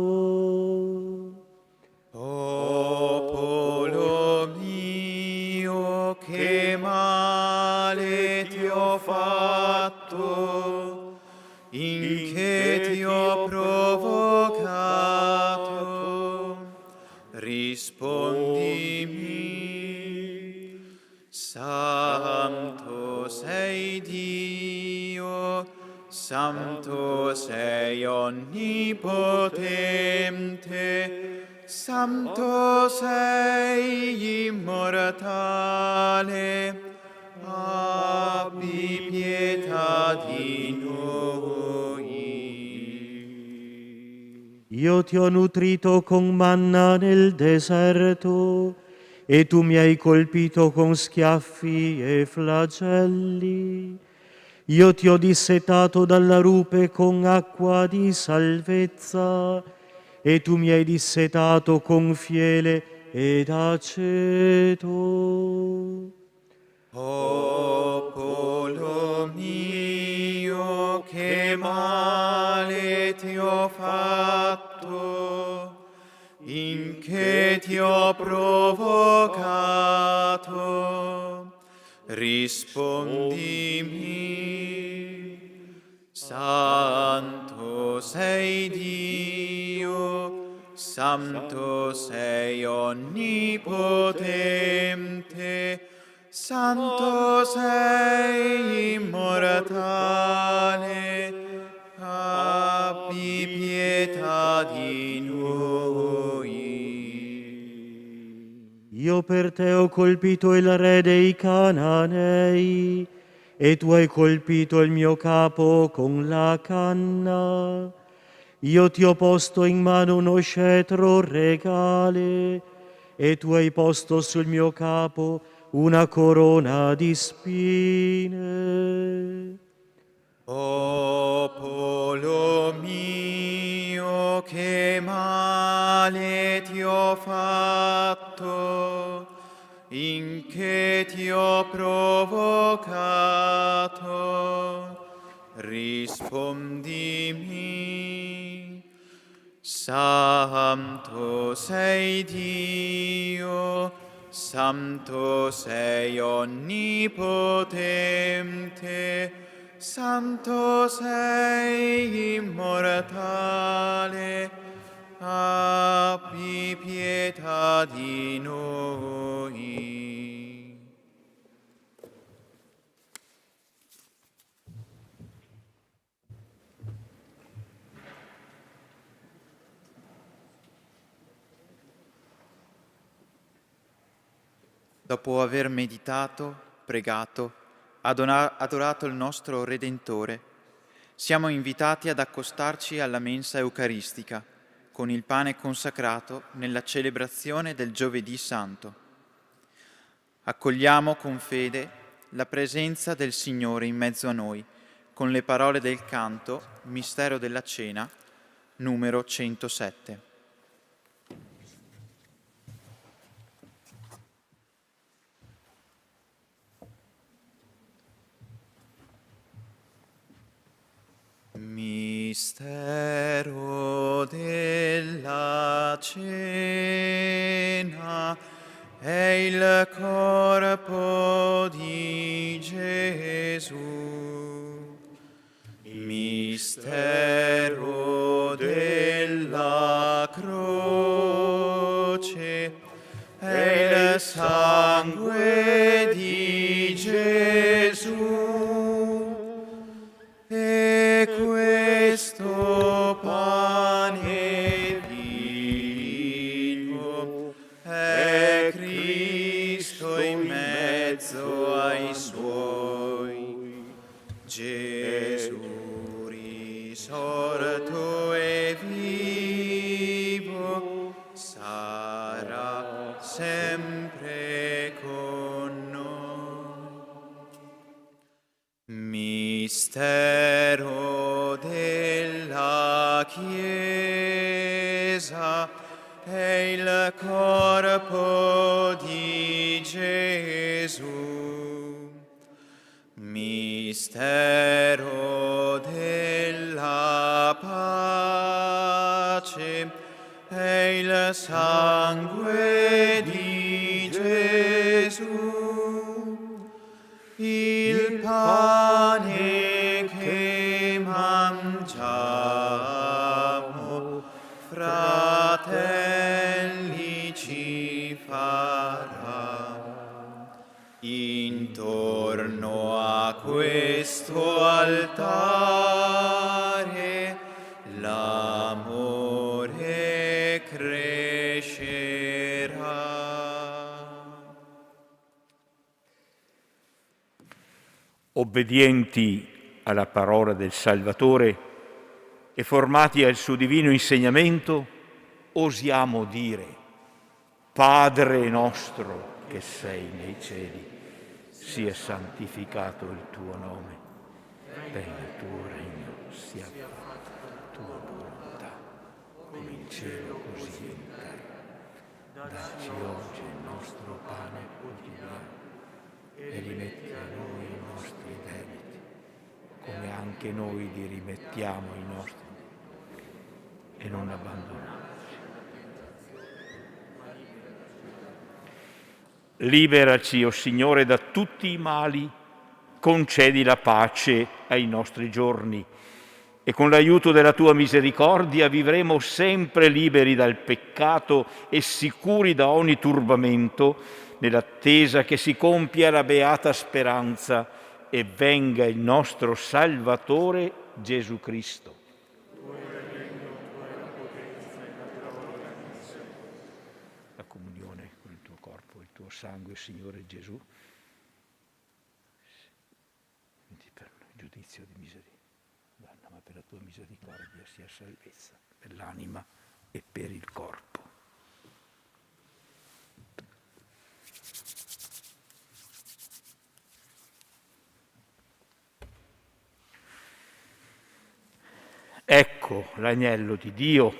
Popolo mio, che male ti ho fatto, in che ti ho provocato, rispondimi. Santo sei Dio, santo sei onnipotente, santo sei immortale, abbi pietà di noi. Io ti ho nutrito con manna nel deserto e tu mi hai colpito con schiaffi e flagelli. Io ti ho dissetato dalla rupe con acqua di salvezza e tu mi hai dissetato con fiele ed aceto. Popolo mio, che male ti ho fatto, in che ti ho provocato, rispondimi. Santo sei Dio, santo sei onnipotente, santo sei immortale, abbi pietà di noi. Io per te ho colpito il re dei Cananei e tu hai colpito il mio capo con la canna. Io ti ho posto in mano uno scettro regale e tu hai posto sul mio capo una corona di spine. Popolo mio, che male ti ho fatto, in che ti ho provocato, rispondimi. Santo sei Dio, santo sei onnipotente, santo sei immortale, abbi pietà di noi. Dopo aver meditato, pregato, adorato il nostro Redentore, siamo invitati ad accostarci alla mensa eucaristica con il pane consacrato nella celebrazione del Giovedì Santo. Accogliamo con fede la presenza del Signore in mezzo a noi con le parole del canto Mistero della Cena, numero 107. Mistero della cena è il corpo di Gesù. Mistero della croce è il sangue di Gesù. tuo pane vivo, è Cristo in mezzo ai suoi. Gesù risorto e vivo, sarà sempre con noi. Mistero della Chiesa è il corpo di Gesù. Mistero della pace è il sangue di Gesù. Il pane che mangiamo, fratelli, ci farà. Intorno a questo altare l'amore crescerà. Obbedienti alla parola del Salvatore e formati al suo divino insegnamento, osiamo dire: Padre nostro che sei nei cieli, sia santificato il tuo nome, venga il tuo regno, sia fatta la tua volontà, come in cielo così in terra. Dacci oggi il nostro pane quotidiano e rimetti a noi i nostri debiti, come anche noi li rimettiamo ai nostri debiti, e non abbandonarci. Liberaci, o Signore, da tutti i mali, concedi la pace ai nostri giorni e con l'aiuto della tua misericordia vivremo sempre liberi dal peccato e sicuri da ogni turbamento, nell'attesa che si compia la beata speranza e venga il nostro Salvatore Gesù Cristo. La comunione con il tuo corpo e il tuo sangue, Signore Gesù, quindi per noi giudizio di miseria, ma per la tua misericordia sia salvezza per l'anima e per il corpo. Ecco l'agnello di Dio,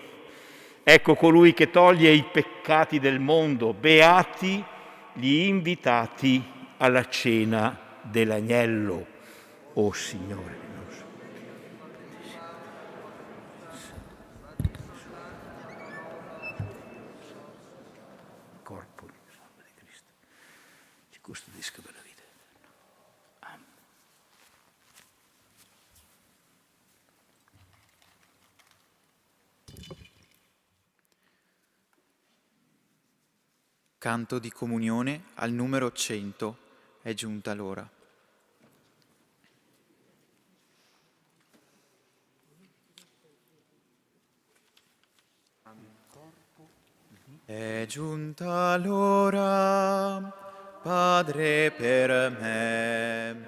ecco colui che toglie i peccati del mondo. Beati gli invitati alla cena dell'agnello, o Signore. Corpo e sangue di Cristo ci custodisca per la vita eterna. Amen. Canto di comunione al numero 100, è giunta l'ora. È giunta l'ora, Padre, per me,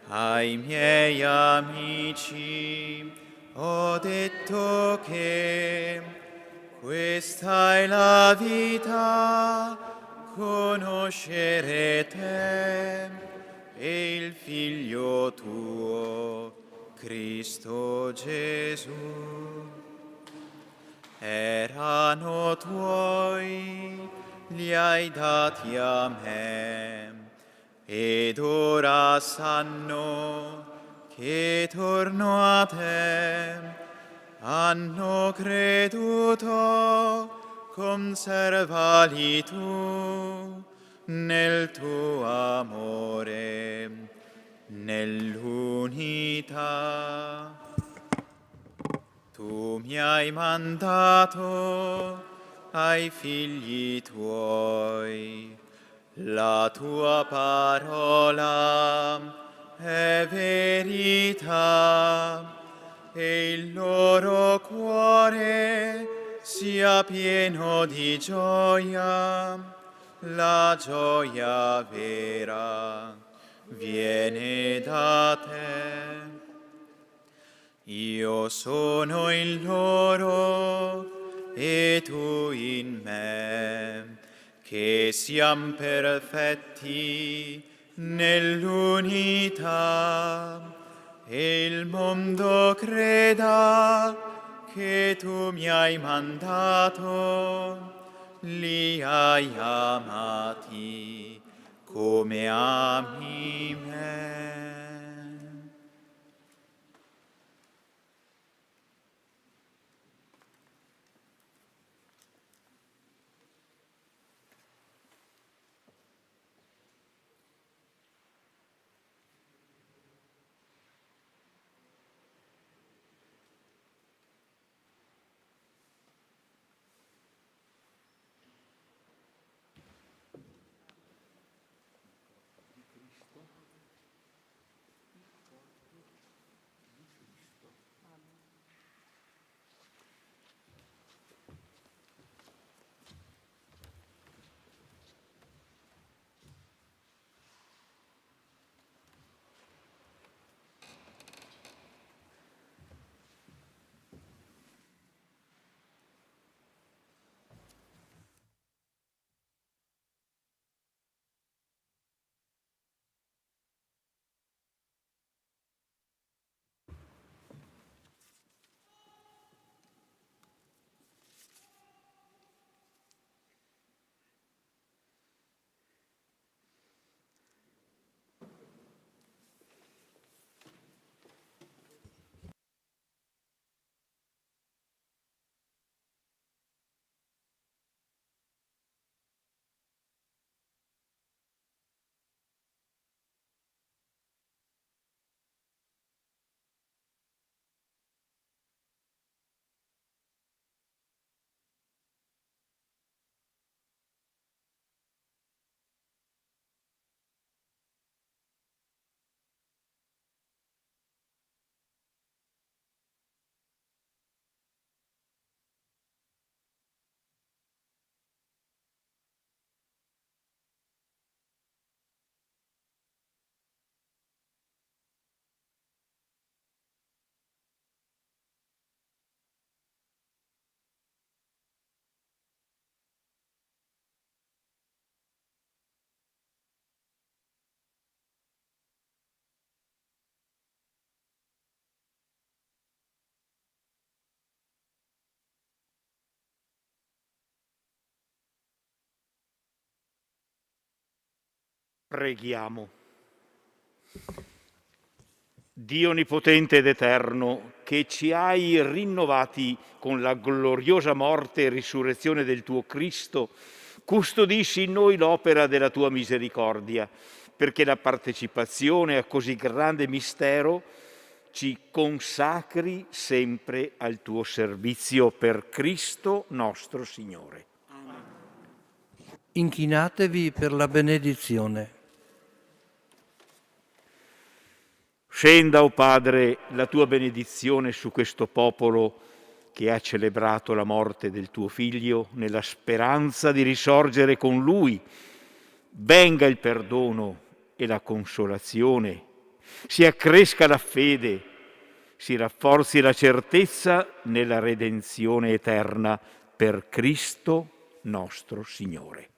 ai miei amici ho detto che questa è la vita, conoscere te e il Figlio tuo, Cristo Gesù. Erano tuoi, li hai dati a me, ed ora sanno che torno a te. Hanno creduto, conservali tu nel tuo amore, nell'unità. Tu mi hai mandato ai figli tuoi, la tua parola è verità. e il loro cuore sia pieno di gioia, la gioia vera viene da te. Io sono in loro e tu in me, che siamo perfetti nell'unità, e il mondo creda che tu mi hai mandato, li hai amati come ami me. Preghiamo. Dio onnipotente ed eterno, che ci hai rinnovati con la gloriosa morte e risurrezione del tuo Cristo, custodisci in noi l'opera della tua misericordia, perché la partecipazione a così grande mistero ci consacri sempre al tuo servizio per Cristo nostro Signore. Inchinatevi per la benedizione. Scenda, o Padre, la tua benedizione su questo popolo che ha celebrato la morte del tuo Figlio nella speranza di risorgere con Lui. Venga il perdono e la consolazione, si accresca la fede, si rafforzi la certezza nella redenzione eterna per Cristo nostro Signore.